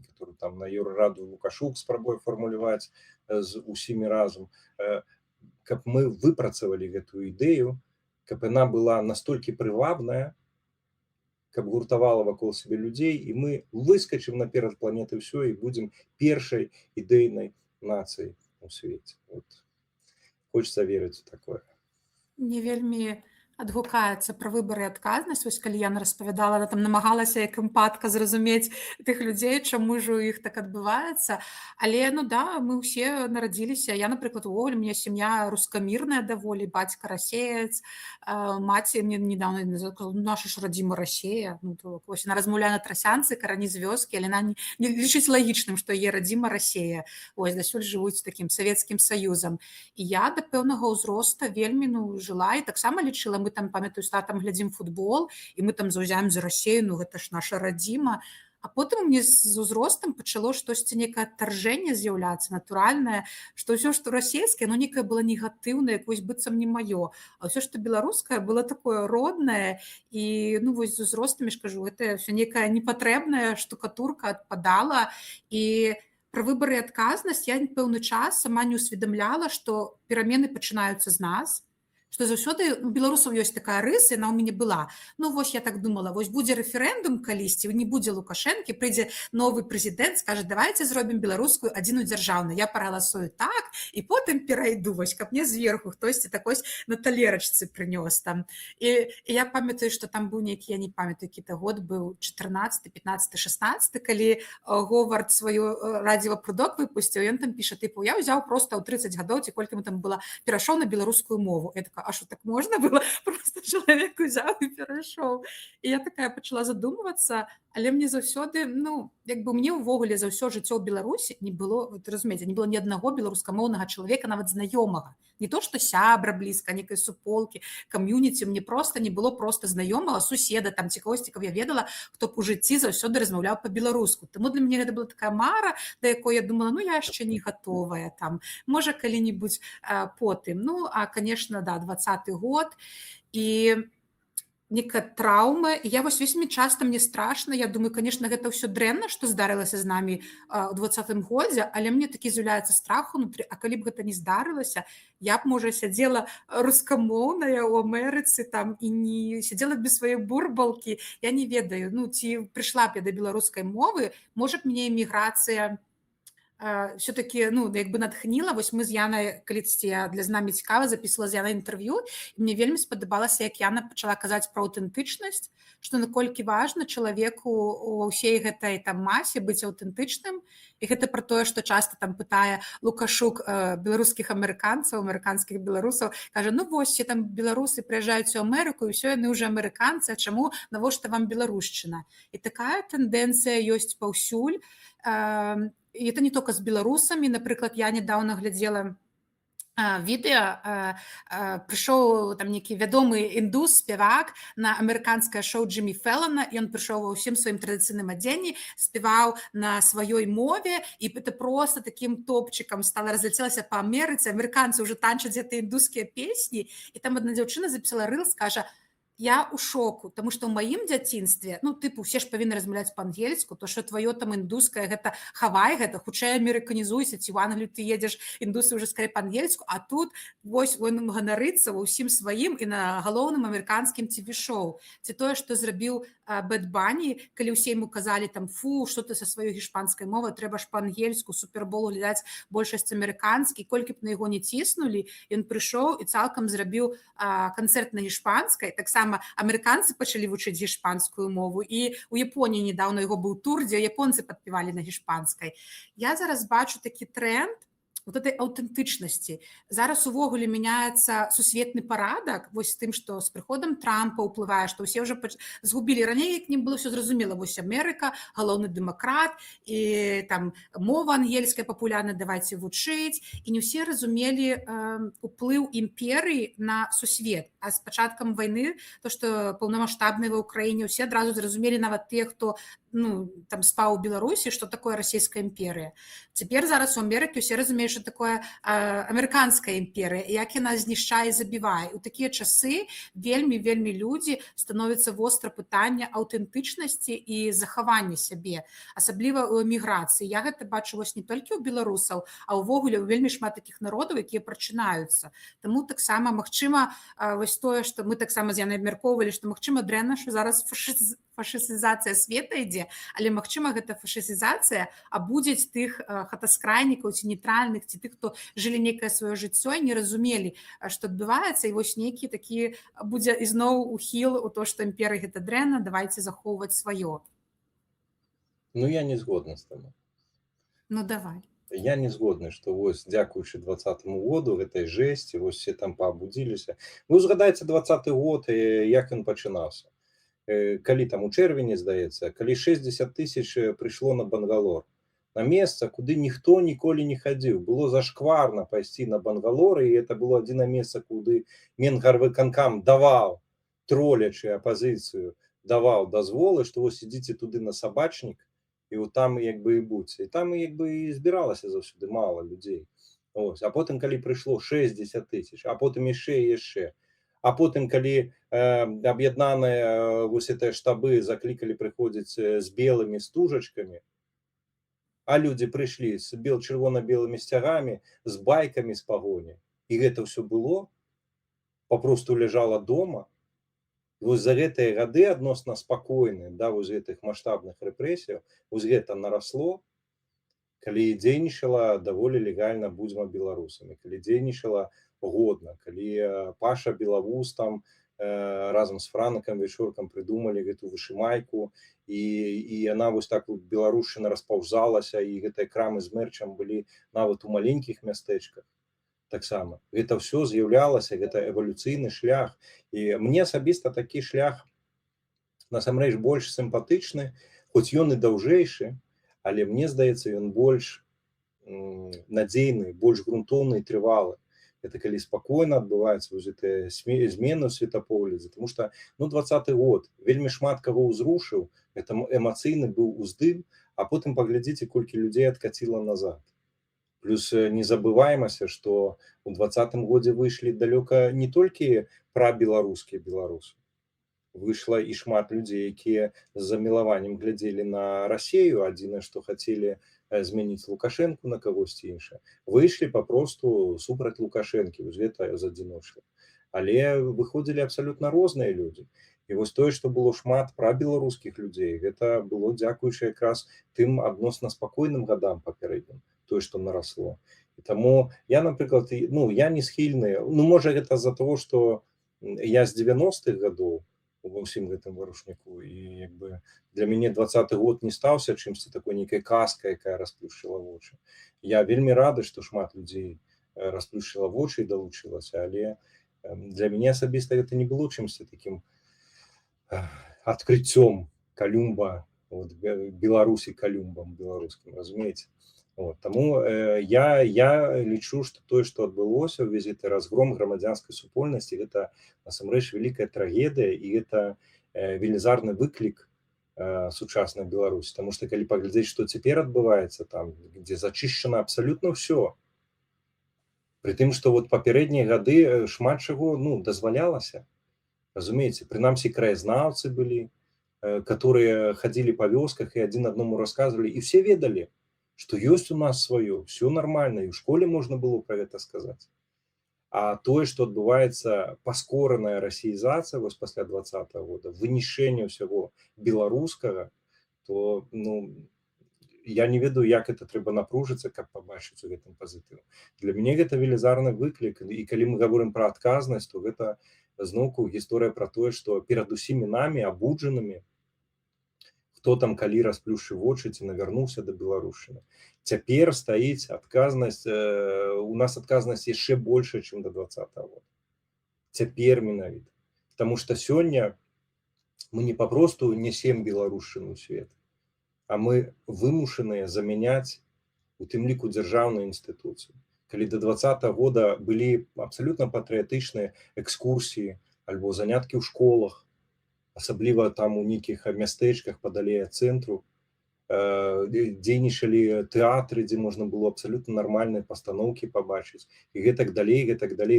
которую там на Еўрараду Лукашук спрабуе фармуляваць з усімі разам, каб мы выпрацавалі гэтую ідэю, каб яна была настолькі прывабная, каб гуртавала вакол сябе людзей, і мы выскачым наперад планеты ўсё і будзем першай ідэйнай нацыяй у свеце. Вот. Хочется верыць у такое. Мне вельмі адгукаецца пра выбары і адказнасць. Вось калі Яна распавядала, она там намагалася як эмпатка зразумець тых людзей, чаму ж у іх так адбываецца. Але ну да, мы ўсе нарадзіліся. Я, напрыклад, увогуле, у мяне сям'я рускамірная даволі, бацька расеец, маці мне недавно сказала, наша ж радзіма Расея. Ну, то, вось яна размаўляе на трасянцы, карані з вёскі, але яна не лічыць лагічным, што яе радзіма Расея. Вось дасюль жывуць такім Савецкім Саюзам. І я да пэўнага ўзроста вельмі жыла і таксама лічыла, мы там, памятаю, з татам глядзім футбол, і мы там заўзяем за Расею, ну гэта ж наша радзіма. А потым мне з узростам пачало штосьці нейкае адтаржэнне з'яўляцца, натуральнае, што ўсё, што расейскае, ну нейкае было негатыўнае, вось быццам не маё. А ўсё, што беларускае, было такое роднае, і ну вось з узростам, я ж кажу, гэта ўсё нейкая непатрэбная штукатурка адпадала. І пра выбары і адказнасць я пэўны час сама не ўсведамляла, што перамены пачынаюцца з нас, што заўсёды у беларусаў ёсць такая рыса, яна ў мяне была. Ну вось я так думала, вось будзе рэферэндум калісьці, не будзе Лукашэнкі, прыйдзе новы прэзідэнт, скажа, давайце зробім беларускую адзіную дзяржаўную. Я прагаласую так, і потым перайду, вось, каб мне зверху хтосьці такой на талерачцы прынёс там. І я памятаю, што там быў нейкі, я не памятаю, які-то год быў 14, 15, 16, калі Говард сваю радзіва прудок выпусціў, ён там піша, тыпу, я ўзяў проста ў 30 гадоў, ці колькі мы там была, перайшоў на беларускую мову. Я такая, а что так можно было? Просто чалавек узяў і перайшоў. І я такая пачала задумвацца, але мне заўсёды, ну, як бы мне ўвогуле за ўсё жыццё ў Беларусі не было, вы разумееце, не было ні аднаго беларускамоўнага чалавека, нават знаёмага. Не то, што сябра блізка, нейкай суполкі, кам'юніці, мне проста не было проста знаёмага, суседа, там, ці кагосьці, каб я ведала, хто б у жыцці заўсёды размаўляў па-беларуску. Таму для мяне гэта была такая мара, да якой я думала, ну, я яшчэ не гатовая, там, можа, калі-небудзь потым. Ну, а, конечно, да, 20-й год, і нейкая траўма. І я вось вельмі часта, мне страшна, я думаю, конечно, гэта ўсё дрэнна, што здарылася з намі ў 20-м годзе, але мне такі з'яўляецца страх унутры, а калі б гэта не здарылася, я б, можа, сядзела рускамоўная ў Амерыцы там і не сядзела без сваёй бурбалкі, я не ведаю, ну, ці прыйшла б я да беларускай мовы, можа б мне эміграцыя все-таки, ну, як бы натхніла. Вось мы з Янай, калісьці я для знамі цікава запісвала з Янай інтэрв'ю, і мне вельмі спадабалася, як Яна пачала казаць пра аўтэнтычнасць, што наколькі важна чалавеку у ўсей гэтай там масе быць аўтэнтычным. І гэта пра тое, што часта там пытае Лукашук беларускіх амерыканцаў, амерыканскіх беларусаў, кажа, ну вось, все там беларусы прыязджаюць у Амерыку, і ўсё, яны ўжо амерыканцы, а чаму, навошта вам беларушчына? І такая тэндэнцыя ёсць паўсюль. І это не толькі з беларусамі. Напрыклад, я нядаўна глядзела відэа, прыйшоў там нейкі вядомы індус, спявак на амерыканскае шоу Джиммі Фэллона, і ён прыйшоў ва ўсім сваім традыцыйным адзенні, спяваў на сваёй мове, і это проста такім топчыкам стала, разляцелася па Амерыцы, амерыканцы ўжо танчаць гэтыя індускія песні, і там адна дзяўчына запісала рылс, кажа, я ў шоку, таму што ў маім дзяцінстве, ну, тыпу, усе ж павінны размаўляць па-ангельску, то што тваё там індускае, гэта хавай, гэта хутчэй амерыканізуйся, ці ў Англію ты едзеш, індусы ўжо скорей па-ангельску, а тут вось ён ганарыцца ва ўсім сваім і на галоўным амерыканскім TV-шоу. Ці тое, што зрабіў Бэд Бані, калі ўсе яму казалі там, фу, што ты са сваёй гішпанскай мовай, трэба ж па-ангельску, супербол глядаць большасць амерыканскі, колькі б на яго не ціснулі, ён прыйшоў і цалкам зрабіў канцэрт на гішпанскай, таксама амерыканцы пачалі вучыць гішпанскую мову, і у Японіі недаўно яго быў тур, дзе японцы падпявалі на гішпанскай. Я зараз бачу такі тренд, вот этой аўтэнтычнасці. Зараз увогуле мяняецца сусветны парадак вось тым, што з прыходам Трампа ўплывае, што ўсе ўжо згубілі раней, як не было ўсё зразумела, вось Амерыка, галоўны дэмакрат, і там мова ангельская папулярная, давайце вучыць, і не ўсе разумелі уплыў імперыі на сусвет. А з пачаткам вайны, то, што паўнамаштабнай ва ўкраіне, ўсе адразу зразумелі, нават тыя, хто там спаў у Беларусі, што такое расійская імперыя. Цяпер зараз у Амерыкі ўсе разумеюць, што такое амерыканская імперыя, як яна знішчае і забівае. У такія часы вельмі людзі становіцца востра пытання аўтэнтычнасці і захавання сябе, асабліва ў эміграцыі. Я гэта бачу вось не толькі ў беларусаў, а ўвогуле ў вельмі шмат такіх народаў, якія прачынаюцца. Таму таксама магчыма вось тое, што мы таксама з Янай абмяркоўвалі, што магчыма дрэнна, што зараз фашызацыя света ідзе, але магчыма гэта фашызацыя абудзіць тых хатаскрайнікаў ці нейтральных, ці тых, хто жылі нейкае сваё жыццё і не разумелі, што адбываецца, і вось нейкі такі будзе ізноў ухіл у то, што імперыя гэта дрэнна, давайце захоўваць сваё. Ну, я не згодны з табой. Ну, давай. Я не згодны, што вось дзякуючы 20-му году гэтай жэсці, вось все там паабудзіліся. Вы ўзгадайце 20-й год, як ён пачынаўся. Калі там у чэрвені, здаецца, калі 60 000 прыйшло на Бангалор, на месца, куды ніхто ніколі не хадзіў. Было зашкварна пайсці на Бангалор, і это было адзінае месца, куды Менгарвыканкам даваў, тролячы апазіцыю, даваў дазволы, што вось ідзіце туды на Сабачнік, і вот там як бы і будьце. І там як бы і збіралася заўсёды мала людзей. Ось. А потым, калі прыйшло 60 000, а потым яшчэ і яшчэ. А потым, калі аб'яднаныя вось гэтыя штабы заклікалі прыходзіць з белымі стужачкамі, а людзі прыйшлі з чырвона-белымі сцягамі, з байкамі з пагоні, і гэта ўсё было, папросту ляжала дома. Вось за гэтыя гады адносна спакойныя, да, вось гэтых маштабных рэпрэсіяў, вось гэта нарасло, калі дзейнічала даволі легальна Будзьма беларусамі, калі дзейнічала годна, калі Паша Белавуз там разам з Франакам Вечоркам прыдумалі гэту вышымайку, і яна вось так беларушчына распаўзалася, і гэтыя крамы з мэрчам былі нават у маленькіх мястэчках таксама. Гэта ўсё з'яўлялася, гэта эвалюцыйны шлях. І мне асабіста такі шлях насамрэч больш сімпатычны, хоць ён і даўжэйшы, але мне здаецца, ён больш надзейны, больш грунтоўны і трывалы. Это калі спакойна адбываецца вось гэтыя змены ў светапоглядзе, тому што 20-й год вельмі шмат каго ўзрушыў, это эмацыйны быў уздым, а потым паглядзіце, колькі людзей адкаціла назад. Плюс не забываемся, што у 20-м годзе выйшлі далёка не толькі прабеларускія беларусы. Выйшла і шмат людзей, якія з замілаваннем глядзелі на Расею, адзінае, што хацелі змяніць Лукашэнку на кагосьці іншае. Выйшлі папросту супраць Лукашэнкі, вось гэта з адзіночных. Але выходзілі абсалютна розныя людзі. І вось тое, што было шмат прабеларускіх людзей, гэта было дзякуючы якраз тым адносна спакойным гадам папярэднім, тое, што нарасло. І таму я, напрыклад, я не схільны, можа гэта з-за таго, што я з 90-х гадоў ва ўсім гэтым варушніку, і як бы для мяне 20-й год не стаўся чымсьці такой нейкай казкай, якая расплюшчыла вочы. Я вельмі рады, што шмат людзей расплюшчыла вочы і далучылася, але для мяне асабіста гэта не было чымсьці такім адкрыццём Калюмба, Беларусі Калюмбам беларускім, разумееце? Таму я лічу, што тое, што адбылося, увесь гэты разгром грамадзянскай супольнасці, гэта насамрэч вялікая трагедыя, і гэта велізарны выклік сучаснай Беларусі. Таму што калі паглядзець, што цяпер адбываецца там, дзе зачышчана абсалютна ўсё. Пры тым, што папярэднія гады шмат чаго дазвалялася. Разумееце, прынамсі краязнаўцы былі, которые хадзілі па вёсках і адзін аднаму расказвалі, і ўсе ведалі, што ёсць у нас сваё, все нормально, і ў школе можна было пра гэта сказаць. А тое, што адбываецца паскораная расіязацыя вось пасля 20-го года, вынішэнне ўсяго беларускага, то я не ведаю, як это трэба напружыцца, каб пабачыць у гэтым пазітыў. Для мяне гэта велізарны выклік, і калі мы гаворым пра адказнасць, то гэта зноўку гісторыя пра тое, што перад усімі намі, абуджанымі, хто там калі расплюшчыў вочы ці навярнуўся да беларушчыны. Цяпер стаіць адказнасць, у нас адказнасць яшчэ большая, чым да 2020 года. Цяпер менавіта. Таму што сёння мы не папросту нясем беларушчыну ў свет, а мы вымушаныя замяняць у тым ліку дзяржаўную інстытуцыю. Калі да 2020 года былі абсалютна патрыятычныя экскурсіі альбо заняткі ў школах, асабліва там у нейкіх мястэчках падалей ад цэнтру, дзейнічалі тэатры, дзе можна было абсалютна нармальныя пастаноўкі пабачыць, і гэтак далей.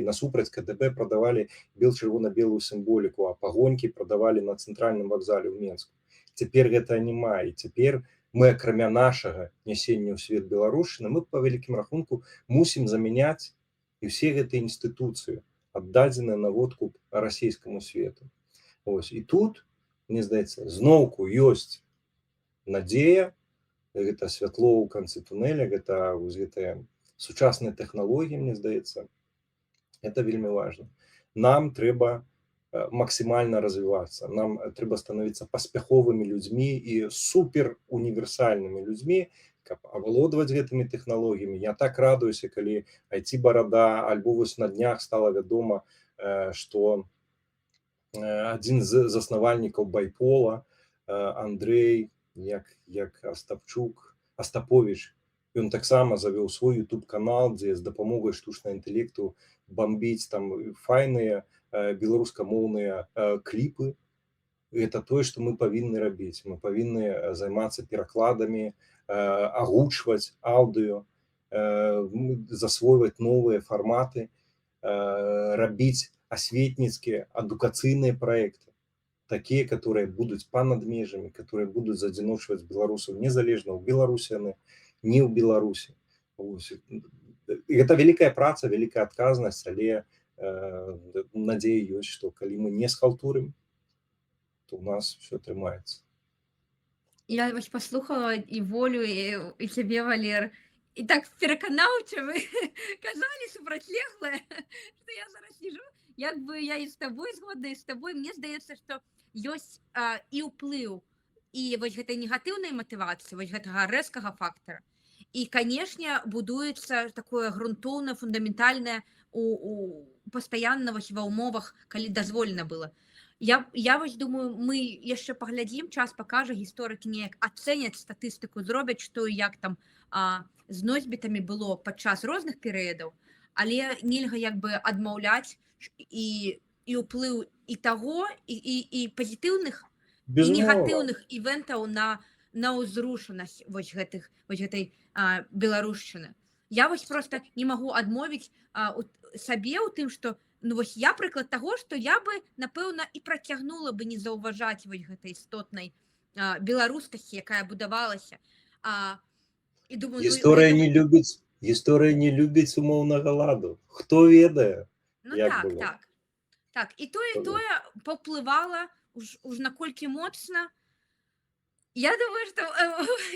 Насупраць КДБ прадавалі бел-чырвона-белую сімволіку, а пагонькі прадавалі на цэнтральным вакзале ў Менску. Цяпер гэта няма, і цяпер мы, акрамя нашага нясення ў свет беларушчыны, мы па вялікім рахунку мусім замяняць і ўсе гэтыя інстытуцыі, аддадзеныя на водкуп расійскаму свету. Ось. І тут, мне здаецца, зноўку ёсць надзея, гэта святло ў канцы тунэля, гэта гэтыя сучасныя тэхналогіі, мне здаецца, это вельмі важна. Нам трэба максімальна развівацца, нам трэба становіцца паспяховымі людзьмі і суперуніверсальнымі людзьмі, каб авалодваць гэтымі тэхналогіямі. Я так радуюся, калі IT-барада, альбо вось на днях стала вядома, што адзін з заснавальнікаў байпола, Андрэй, як Астаповіч, ён таксама завёў свой YouTube-канал, дзе з дапамогай штучнага інтэлекту бомбіць там файныя беларускамоўныя кліпы. Это тое, што мы павінны рабіць. Мы павінны займацца перакладамі, агучваць аўдыё, засвойваць новыя фарматы, рабіць асветніцкія, адукацыйныя праекты, такія, которые будуць па-над межамі, которые будуць задзіночваць беларусаў незалежна ў Беларусі яны, не ў Беларусі. Гэта вялікая праца, вялікая адказнасць, але надзея ёсць, што калі мы не схалтурым, то у нас все атрымаецца. Я вас паслухала і Волю, і цябе, Валер, і так пераканаўча вы казалі супрацьлеглае, што я зараз сижу, як бы я і з табой згодна, і з табой. Мне здаецца, што ёсць і ўплыў, і вось гэтай негатыўнай матывацыі, вось гэтага рэзкага фактара. І, канешне, будуецца такое грунтоўнае, фундаментальнае пастаянна вось ва ўмовах, калі дазволена было. Я вось думаю, мы яшчэ паглядзім, час пакажа, гісторыкі неяк ацэняць статыстыку, зробяць, што і як там з носьбітамі было падчас розных перыядаў, але нельга як бы адмаўляць і ўплыў і таго, і пазітыўных, і негатыўных івентаў на ўзрушанасць вось гэтай беларушчыны. Я вось проста не магу адмовіць сабе ў тым, што ну вось я прыклад таго, што я бы, напэўна, і працягнула бы не заўважаць вось гэтай істотнай беларускасці, якая будавалася. І думаю, гісторыя не любіць умоўнага ладу. Хто ведае? Ну так. І тое паўплывала уж наколькі моцна. Я думаю, што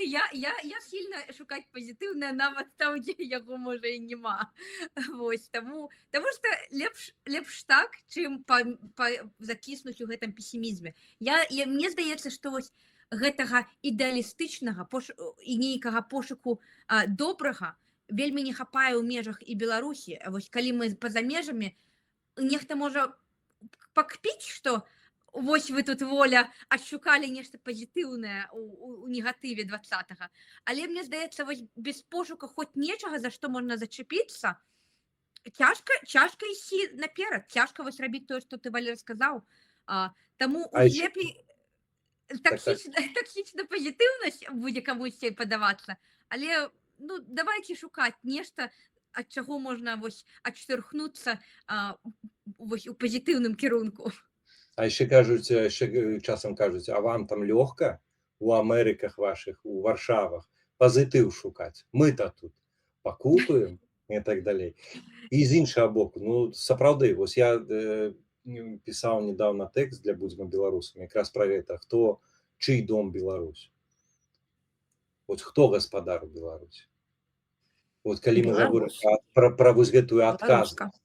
я схільна шукаць пазітыўнае нават там, дзе яго можа і няма. Вось, таму што лепш так, чым закіснуць у гэтым песімізме. Мне здаецца, што вось гэтага ідэалістычнага і нейкага пошуку добрага вельмі не хапае ў межах і Беларусі. Вось калі мы па-за межамі, нехта можа пакпіць, што вось вы тут, Воля, адшукалі нешта пазітыўнае у негатыве 20-го. Але мне здаецца, вось без пошука хоць нечага, за што можна зачапіцца, цяжка ісці наперад, цяжка вось рабіць тое, што ты, Валер, сказаў. Таму лепей таксічна пазітыўнасць будзе камусьці падавацца, але ну давайте шукаць нешта, ад чаго можна вось адштурхнуцца вось у пазітыўным кірунку. А яшчэ часам кажуць, а вам там лёгка у Амерыках вашых, у Варшавах пазітыў шукаць. Мы-то тут пакутуем і так далей. І з іншага боку, ну сапраўды, вось я пісаў недавно тэкст для «Будзьма беларусамі», якраз пра гэта, чый дом Беларусь. Вот хто гаспадар у Беларусі? Вот калі мы гаворым пра вось гэтую адказнасць,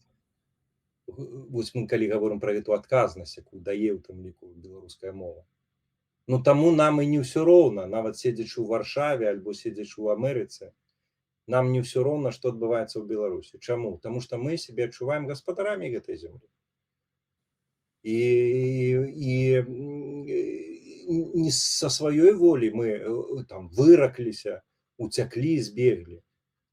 вось мы калі гаворым пра гэту адказнасць, якую дае ў тым ліку беларуская мова, Ну таму нам і не ўсё роўна, нават седзячы ў Варшаве альбо седзячы ў Амерыцы, нам не ўсё роўна, што адбываецца ў Беларусі. Чаму? Таму што мы сябе адчуваем гаспадарамі гэтай зямлі. І не са сваёй волі мы там выракліся, уцяклі, збеглі.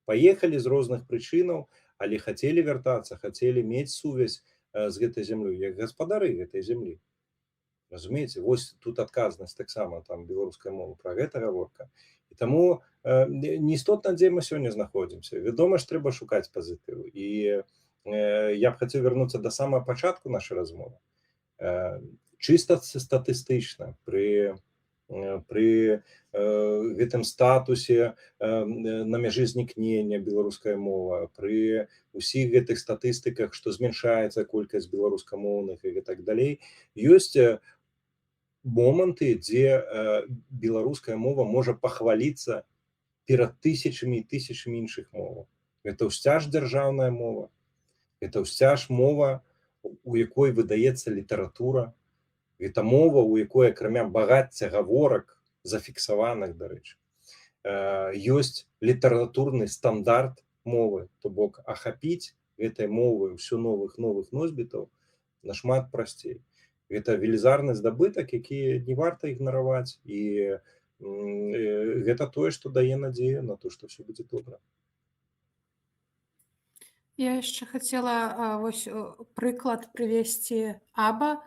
Паехалі з розных прычынаў, але хацелі вяртацца, хацелі мець сувязь з гэтай зямлёй, як гаспадары гэтай зямлі. Разумееце, вось тут адказнасць таксама там беларускай мовы, пра гэта гаворка. І таму неістотна, дзе мы сёння знаходзімся. Вядома ж, трэба шукаць пазітыў. І я б хацеў вярнуцца да самага пачатку нашай размовы. Чыста статыстычна пры гэтым статусе на мяжы знікнення беларуская мова, пры ўсіх гэтых статыстыках, што змяншаецца колькасць беларускамоўных і так далей, ёсць моманты, дзе беларуская мова можа пахваліцца перад тысячамі і тысячамі іншых моваў. Гэта ўсцяж дзяржаўная мова, гэта ўсцяж мова, у якой выдаецца літаратура, гэта мова, у якой акрамя багацця гаворак, зафіксаваных, дарэчы, ёсць літаратурны стандарт мовы, то бок ахапіць гэтай мовай усё новых носьбітаў нашмат прасцей. Гэта велізарны здабытак, які не варта ігнараваць, і гэта тое, што дае надзею на то, што ўсё будзе добра. Я яшчэ хацела прыклад прывесці Аба.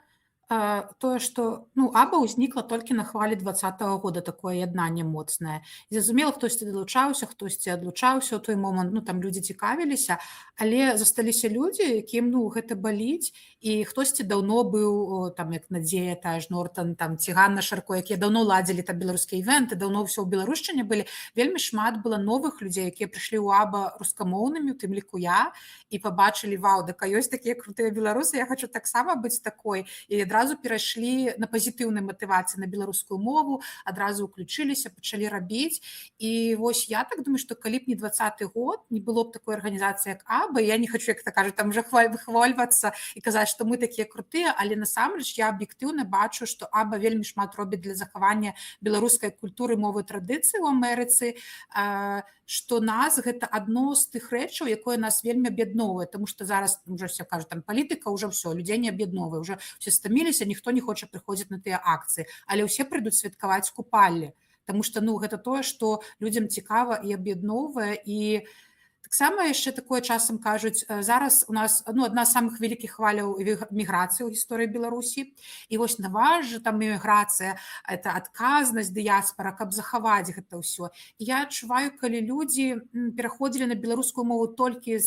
Тое, што Аба ўзнікла толькі на хвалі 2020 года, такое яднанне моцнае. Зразумела, хтосьці далучаўся, хтосьці адлучаўся ў той момант, там людзі цікавіліся, але засталіся людзі, якім гэта баліць, і хтосьці даўно быў, там як Надзея, тая ж Нортан, там ці Ганна Шарко, якія даўно ладзілі там беларускія івенты, даўно ўсё ў беларушчыне былі. Вельмі шмат было новых людзей, якія прыйшлі ў Аба рускамоўнымі, у тым ліку я, і пабачылі, вау, дака ёсць такія крутыя беларусы, я хачу таксама быць такой, і адразу перайшлі на пазітыўнай матывацыі на беларускую мову, адразу ўключыліся, пачалі рабіць. І вось я так думаю, што калі б не 2020 год, не было б такой арганізацыі, як Аба, я не хачу, як кажу, там уже выхвальвацца і казаць, што мы такія крутыя, але насамрэч я аб'ектыўна бачу, што Аба вельмі шмат робіць для захавання беларускай культуры, мовы, традыцыі ў Амерыцы, што нас гэта адно з тых рэчаў, якое нас вельмі аб'ядноўвае, тому што зараз уже все кажуць, там палітыка, уже все, людзей не аб'ядноўвае, уже все стаміліся, ніхто не хоча прыходзіць на тыя акцыі, але ўсе прыйдуць святкаваць купаллі, тому што гэта тое, што людзям цікава і аб'ядноўвае. І таксама яшчэ такое часам кажуць, зараз у нас адна з самых вялікіх хваляў міграцыі ў гісторыі Беларусі, і вось на вас жа там міграцыя, это адказнасць, дыяспара, каб захаваць гэта ўсё. І я адчуваю, калі людзі пераходзілі на беларускую мову толькі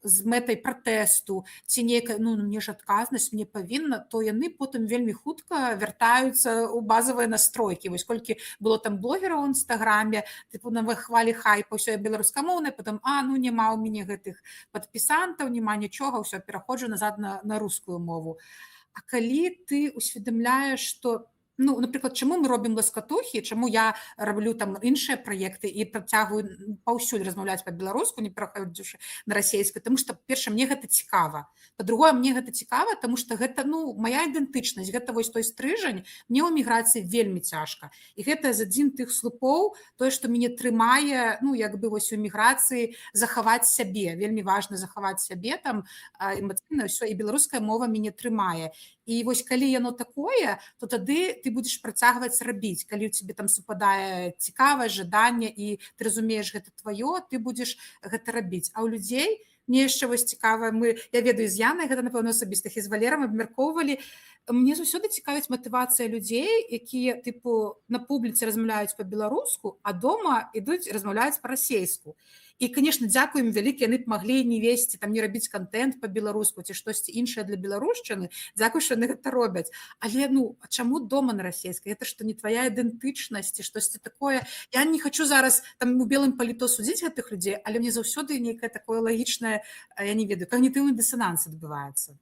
з мэтай пратэсту, ці нейкай, мне ж адказнасць, мне павінна, то яны потым вельмі хутка вяртаюцца ў базавыя настройкі. Вось колькі было там блогераў у Інстаграме, на хвалі хайпа, ўсё беларускамоўнае, потым, няма ў мяне гэтых падпісантаў, няма нічога, ўсё, пераходжу назад на рускую мову. А калі ты усведамляеш, што напрыклад, чаму мы робім ласкатухі, чаму я раблю там іншыя праекты і працягваю паўсюль размаўляць па-беларуску, не пераходзячы на расейскую, тому што, перша, мне гэта цікава. Па-другое, мне гэта цікава, тому што гэта, мая ідэнтычнасць, гэта вось той стрыжань, мне ў эміграцыі вельмі цяжка. І гэта з адзін тых слупоў, тое, што мяне трымае, вось у эміграцыі захаваць сябе. Вельмі важна захаваць сябе, там эмацыйна ўсё, і беларуская мова мяне трымае. І вось калі яно такое, то тады ты будзеш працягваць рабіць. Калі ў цябе там супадае цікавасць, жаданне, і ты разумееш, гэта тваё, ты будзеш гэта рабіць. А ў людзей, мне яшчэ вось цікава, я ведаю з Янай, гэта, напэўна, асабістых, і з Валерам абмяркоўвалі, мне заўсёды цікавіць матывацыя людзей, якія, на публіцы размаўляюць па-беларуску, а дома ідуць размаўляюць па-расейску. І, конечно, дзякуем вялікі, яны б маглі не весці, там не рабіць контент па-беларуску ці штосьці іншае для беларушчыны. Дзякуй, што яны гэта робяць. Але чаму дома на расейскай? Гэта што не твая ідэнтычнасць ці штосьці такое. Я не хачу зараз там у белым паліто судзіць гэтых людзей, але мне заўсёды нейкае такое лагічнае, я не ведаю, когнітыўны дысананс адбываецца.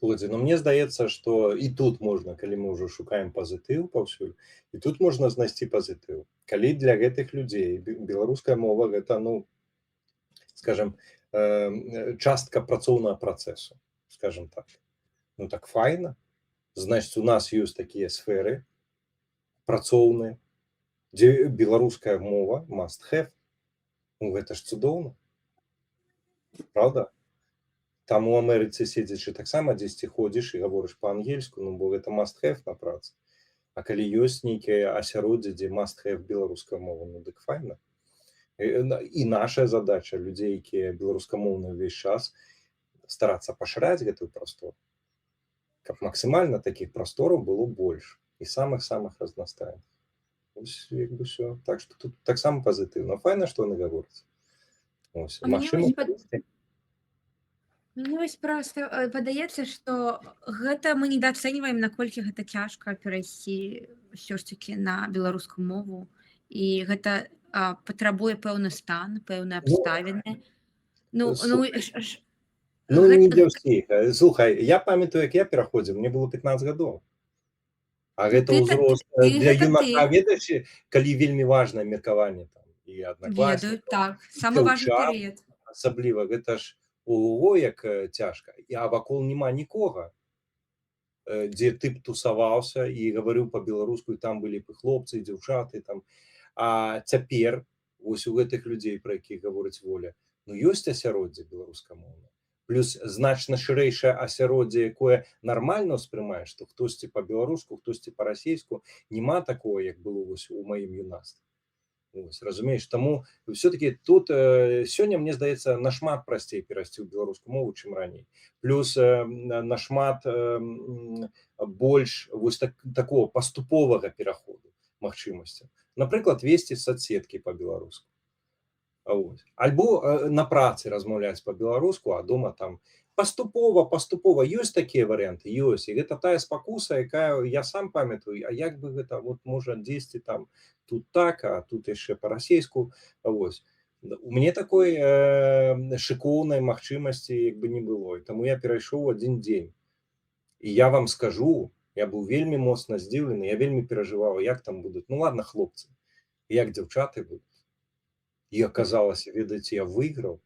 Мне здаецца, што і тут можна, калі мы ўжо шукаем пазітыў паўсюль, і тут можна знайсці пазітыў. Калі для гэтых людзей беларуская мова гэта, скажем, частка працоўнага працэсу, скажем так. Так файна. Значыць, у нас ёсць такія сферы працоўныя, дзе беларуская мова must have. Ну, гэта ж цудоўна, праўда? Там у Амерыцы седзячы таксама дзесьці ходзіш і гаворыш па-ангельску, ну, бо гэта must have на працы. А калі ёсць нейкае асяроддзе, дзе must have беларуская мова, ну, дык файна. І наша задача людзей, якія беларускамоўныя ўвесь час, старацца пашыраць гэтую прастору, каб максімальна такіх прастораў было больш і самых-самых разнастайных. Вось як бы ўсё. Так што тут таксама пазітыўна. Файна, што яны гавораць. Вось. А мне Магчыма, Мне вось проста падаецца, што гэта мы недаацэньваем, наколькі гэта цяжка перайсці ўсё ж такі на беларускую мову. І гэта патрабуе пэўны стан, пэўныя абставіны. Ну, не для ўсіх. Слухай, я памятаю, як я пераходзіў, мне было 15 гадоў. А гэта ўзрост для юнака, ведаеш, калі вельмі важнае меркаванне там і аднакласнікаў. Ведаю, так. Самы важны перыяд. Асабліва, гэта ж ого, як цяжка. А вакол няма нікога, дзе ты б тусаваўся і гаварыў па-беларуску, і там былі б і хлопцы, і дзяўчаты там. А цяпер, вось у гэтых людзей, пра якіх гаворыць Воля, ну ёсць асяроддзе беларускамоўнае. Плюс значна шырэйшае асяроддзе, якое нармальна ўспрымае, што хтосьці па-беларуску, хтосьці па-расейску, няма такого, як было вось у маім юнацтве. Ось, разумееш, таму все-таки тут сёння, мне здаецца, нашмат прасцей перайсці ў беларускую мову, чым раней. Плюс нашмат больш вось такого паступовага пераходу магчымасцяў. Напрыклад, весці соцсеткі па-беларуску. Альбо на працы размаўляць па-беларуску, а дома там паступова ёсць такія варыянты, ёсць. І гэта тая спакуса, якая я сам памятаю, а як бы гэта вот можа дзесьці там тут так, а тут яшчэ па-расейску. Вось. У мяне такой шыкоўнай магчымасці як бы не было. І таму я перайшоў адзін дзень. І я вам скажу, я быў вельмі моцна здзіўлены, я вельмі перажываў, як там будуць. Ну ладно, хлопцы, як дзяўчаты будуць. І аказалася, ведаеце, я выйграў.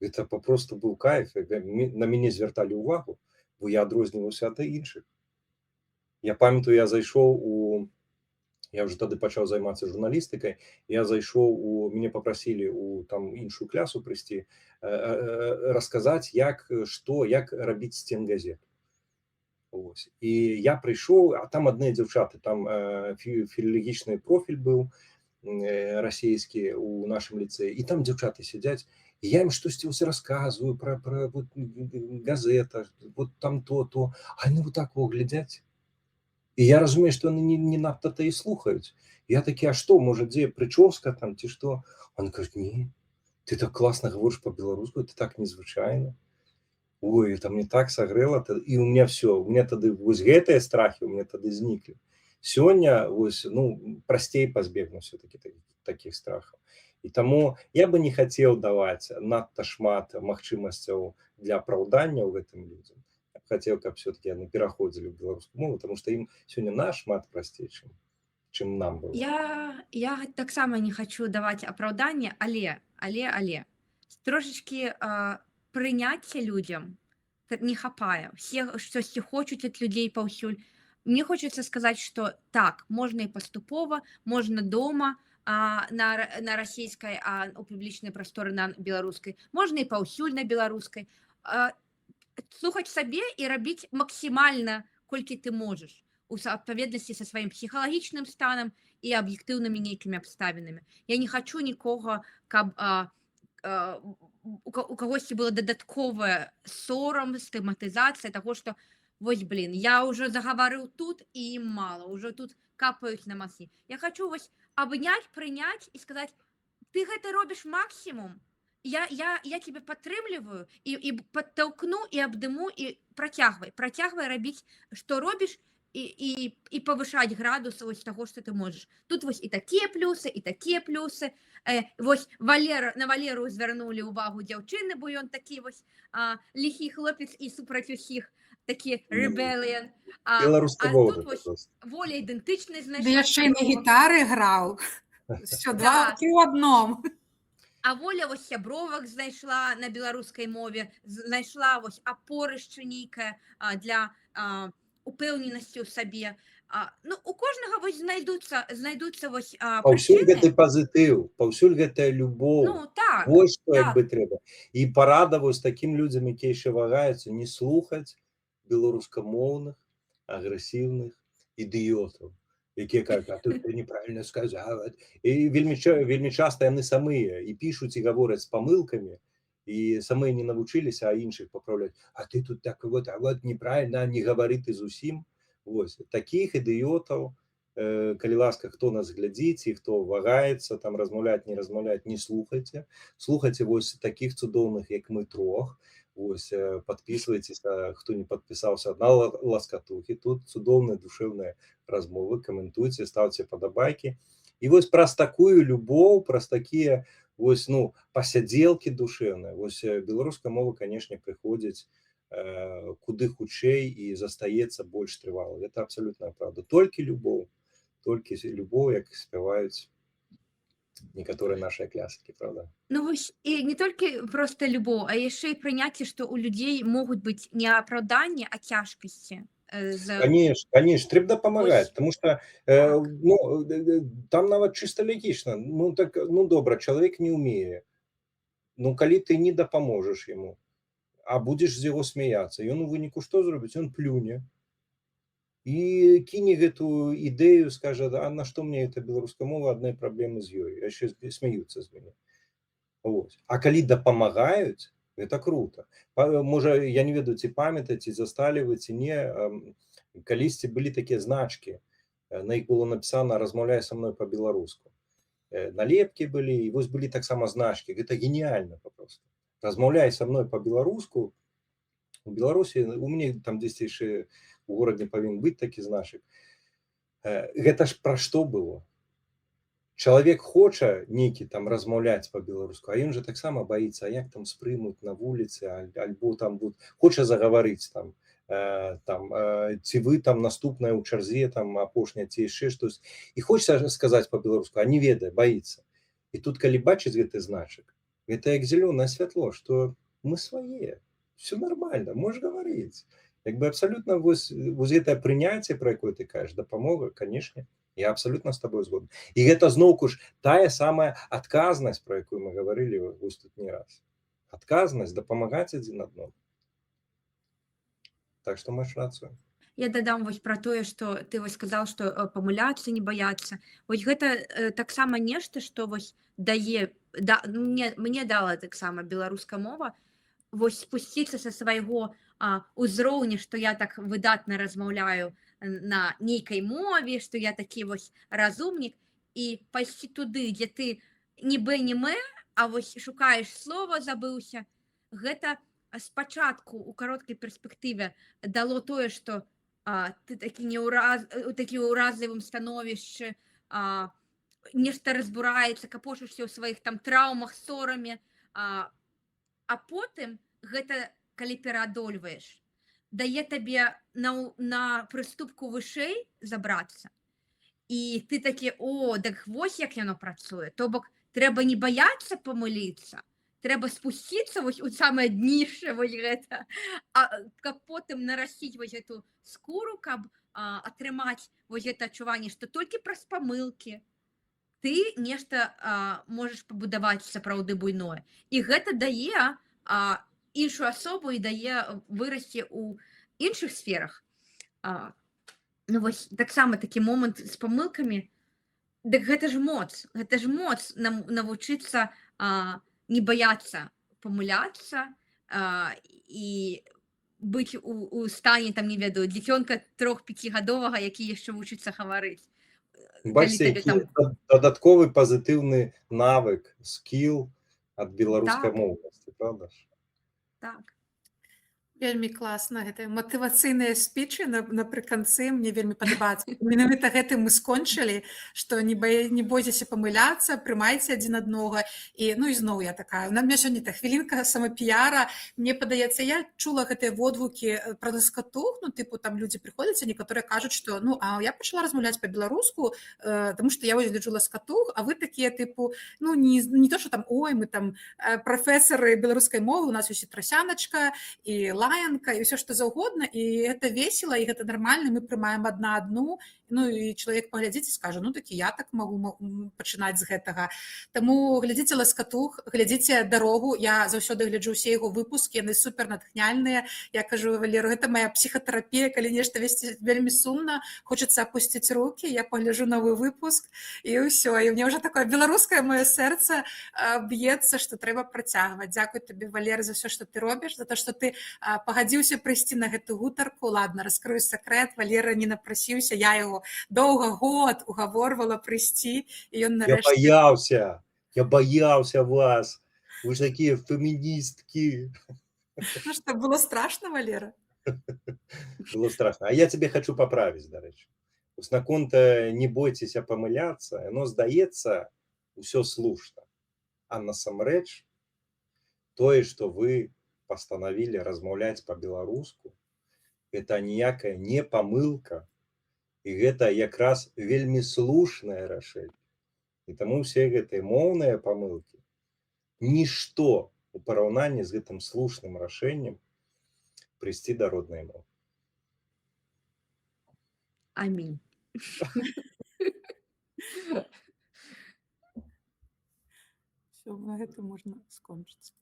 Гэта папросту быў кайф. На мяне звярталі ўвагу, бо я адрозніваўся ад іншых. Я памятаю, я ўжо тады пачаў займацца журналістыкай, мяне папрасілі у там іншую клясу прыйсці, расказаць, як рабіць сценгазету. І я прыйшоў, а там адныя дзяўчаты, там філалагічны профіль быў расійскі у нашым ліцэі, і там дзяўчаты сядзяць, і я ім штосьці расказваю пра газета, вот там то, а яны вот так глядзяць. І я разумею, што яны не надта-то і слухаюць. Я такі, а што, можа, дзе прычоска там, ці што? Яны кажуць, не, ты так класна гаворыш па-беларуску, это так незвычайна. Ой, это мне так сагрэла, і у меня тады вось гэтыя страхі у меня тады зніклі. Сёння вось, ну, прасцей пазбегнуць все-таки такіх страхаў. І таму я бы не хацеў даваць надта шмат магчымасцяў для апраўдання ў гэтым людзям. Я б хацеў, каб все-таки яны пераходзілі ў беларускую мову, таму што ім сёння нашмат прасцей, чым нам было. Я таксама не хачу даваць апраўданне, але трошачкі прыняцце людзям не хапае. Все штосьці хочуць ад людзей паўсюль. Мне хочется сказаць, што так, можна і паступова, можна дома на расійскай, а у публічнай прасторы на беларускай, можна і паўсюль на беларускай. Слухаць сабе і рабіць максімальна, колькі ты можаш, у адпаведнасці са сваім псіхалагічным станам і аб'ектыўнымі нейкімі абставінамі. Я не хачу нікога, каб у кагосьці была дадатковая сорам, стыгматызацыя таго, што вось, блин, я ўжо загаварыў тут і ім мала, ўжо тут капаюць на масы. Я хачу вось абняць, прыняць і сказаць, ты гэта робіш максімум, я тебе падтрымліваю і падтаўкну і абдыму і працягвай рабіць, што робіш, і павышаць градус вось таго, што ты можаш. Тут вось і такія плюсы, і такія плюсы. Вось на Валеру звярнулі ўвагу дзяўчыны, бо ён такі вось ліхі хлопец і супраць усіх, такі rebellion. Беларуская мова. Воля ідэнтычнасць знайшла. Ды яшчэ і на гітары граў. Всё, два ў адном. А Воля вось сябровак знайшла на беларускай мове, знайшла вось апорышча нейкае для упэўненасці ў сабе. Ну, у кожнага вось знайдуцца вось Паўсюль прычыны. гэты пазітыў, паўсюль гэтая любоў. Ну, так, Вось што як так. бы трэба. І парада вось такім людзям, якія яшчэ вагаюцца, не слухаць беларускамоўных агрэсіўных ідыётаў, якія кажуць: "А тут ты неправільна сказала". І вельмі часта яны самыя і пішуць, і гавораць з памылкамі, і самыя не навучыліся, а іншых папраўляць. "А ты тут так вот, а вот неправільна, не гавары ты зусім". Вось такіх ідыётаў, калі ласка, хто нас глядзіць і хто вагаецца там размаўляць, не размаўляць, не слухайце. Слухайце вось такіх цудоўных, як мы трох. Вось подписывайтеся, хто не подпісаўся, на ласкатухі. Тут цудоўныя душэўныя размовы, каментуйце, ставце падабайкі. І вось праз такую любоў, праз такія вось, ну, пасядзелкі душэўныя, вось беларуская мова, канешне, прыходзіць куды хутчэй і застаецца больш трывала. Гэта абсалютная праўда. Толькі любоў, як спяваюць некаторыя нашыя клясікі, правда? Ну вось і не толькі проста любоў, а яшчэ і прыняцце, што ў людзей могуць быць не апраўданні, а цяжкасці. Конечно, трэба дапамагаць, Вось. потому что Так. там нават чыста лагічна. Ну добра, чалавек не ўмее. Ну калі ты не дапаможаш яму, а будзеш з яго смяяцца, ён у выніку што зробіць? Ён плюне і кіне гэтую ідэю, скажа: "А на што мне эта беларуская мова, аднай праблемы з ёй", яшчэ смяюцца з мяне. Вось. А калі дапамагаюць, гэта круто. Можа, я не ведаю, ці памятаеце, засталі вы ці не, калісьці былі такія значкі, на іх было напісана: "Размаўляй са мной па-беларуску". Налепкі былі, і вось былі таксама значкі. Гэта геніальна папросту. Размаўляй са мной па-беларуску. У Беларусі, у мяне там дзесьці яшчэ у горадзе павінен быць такі значак. Гэта ж пра што было? Чалавек хоча нейкі там размаўляць па-беларуску, а ён жа таксама баіцца, а як там спрымуць на вуліцы, альбо там хоча загаварыць там, ці вы там наступная ў чарзе, там апошняя, ці яшчэ штось. І хоча сказаць па-беларуску, а не ведае, баіцца. І тут калі бачыць гэты значак, гэта як зялёнае святло, што мы свае, все нормально, можаш гаварыць. Як бы абсалютна вось гэтае прыняцце, пра якое ты кажаш, дапамога, канешне, я абсолютно з тобой згодны. І гэта зноўку ж тая самая адказнасць, пра якую мы гаварылі вось тут не раз. Адказнасць дапамагаць адзін аднаму. Так што маеш рацыю. Я дадам вось пра тое, што ты вось сказаў, што памыляцца, не баяцца. Вось гэта таксама нешта, што вось дае, мне дала таксама беларуская мова, вось спусціцца са свайго ўзроўня, што я так выдатна размаўляю на нейкай мове, што я такі вось разумнік, і пайсці туды, дзе ты не бэ, не мэ, а вось шукаеш слова, забыўся. Гэта спачатку у кароткай перспектыве дало тое, што ты такі у такі ўразлівым становішчы, нешта разбураецца, капошышся ў сваіх там траўмах, сораме, а потым гэта, калі пераадольваеш, дае табе на прыступку вышэй забрацца. І ты такі: "О, так вось як яно працуе". То бок трэба не баяцца памыліцца, трэба спусціцца вось у самае днішча вось гэта, каб потым нарасціць вось гэту скуру, каб атрымаць вось гэта адчуванне, што толькі праз памылкі ты нешта можаш пабудаваць сапраўды буйное. І гэта дае іншую асобу і дае вырасці ў іншых сферах. Ну вось таксама такі момант з памылкамі. Дык гэта ж моц навучыцца не баяцца памыляцца і быць у стане, там, не ведаю, дзіцёнка 3-5гадовага, які яшчэ вучыцца гаварыць. Бачце, які дадатковы пазітыўны навык, скіл ад беларускай моўнасці, правда ж? Так. Вельмі класна, гэта матывацыйныя спічы напрыканцы, мне вельмі падабаецца. Менавіта гэтым мы скончылі, што не бойцеся памыляцца, прымайце адзін аднога. І зноў я такая, у меня сёння хвілінка самапіяра. Мне падаецца, я чула гэтыя водгукі пра ласкатух, тыпу там людзі прыходзяць, і некаторыя кажуць, што я пачала размаўляць па-беларуску, таму што я вось гляджу ласкатух, а вы такія тыпу, не то, што там, ой, мы там прафесары беларускай мовы, у нас ёсць і трасяначка, і лаянка і ўсё што заўгодна, і гэта весела, і гэта нармальна, мы прымаем адна адну, ну і чалавек паглядзіць і скажа, ну такі я так магу пачынаць з гэтага. Таму глядзіце ласкатух, глядзіце дарогу, я заўсёды гляджу ўсе яго выпускі, яны супер натхняльныя. Я кажу Валеру, гэта моя псіхатэрапія, калі нешта вельмі сумна, хочацца апусціць рукі, я пагляджу новы выпуск і ўсё. І мне ўжо такое беларускае маё сэрца б'ецца, што трэба працягваць. Дзякуй табе, Валер, за ўсё, што ты робіш, за то, што ты пагадзіўся прыйсці на гэту гутарку. Ладно, раскрою сакрэт, Валера не напрасіўся, я яго доўга год угаворвала прыйсці, і ён нарэшце... Я боялся вас. Вы же такие феминистки. Ну что, было страшно, Валера? Было страшно. А я тебе хочу поправить, до речі. Ось наконт не бойтеся помиляться, оно здається все слушно. А насамрэч, тое, что вы постановили размаўляць по-беларуску, это ніякая не помылка, и гэта якраз вельмі слушнае рашэнне. І таму все гэтыя моўныя памылкі нішто у параўнанні з гэтым слушным рашэннем прыйсці да роднай мовы. Амінь. Все, на гэта можна скончыць.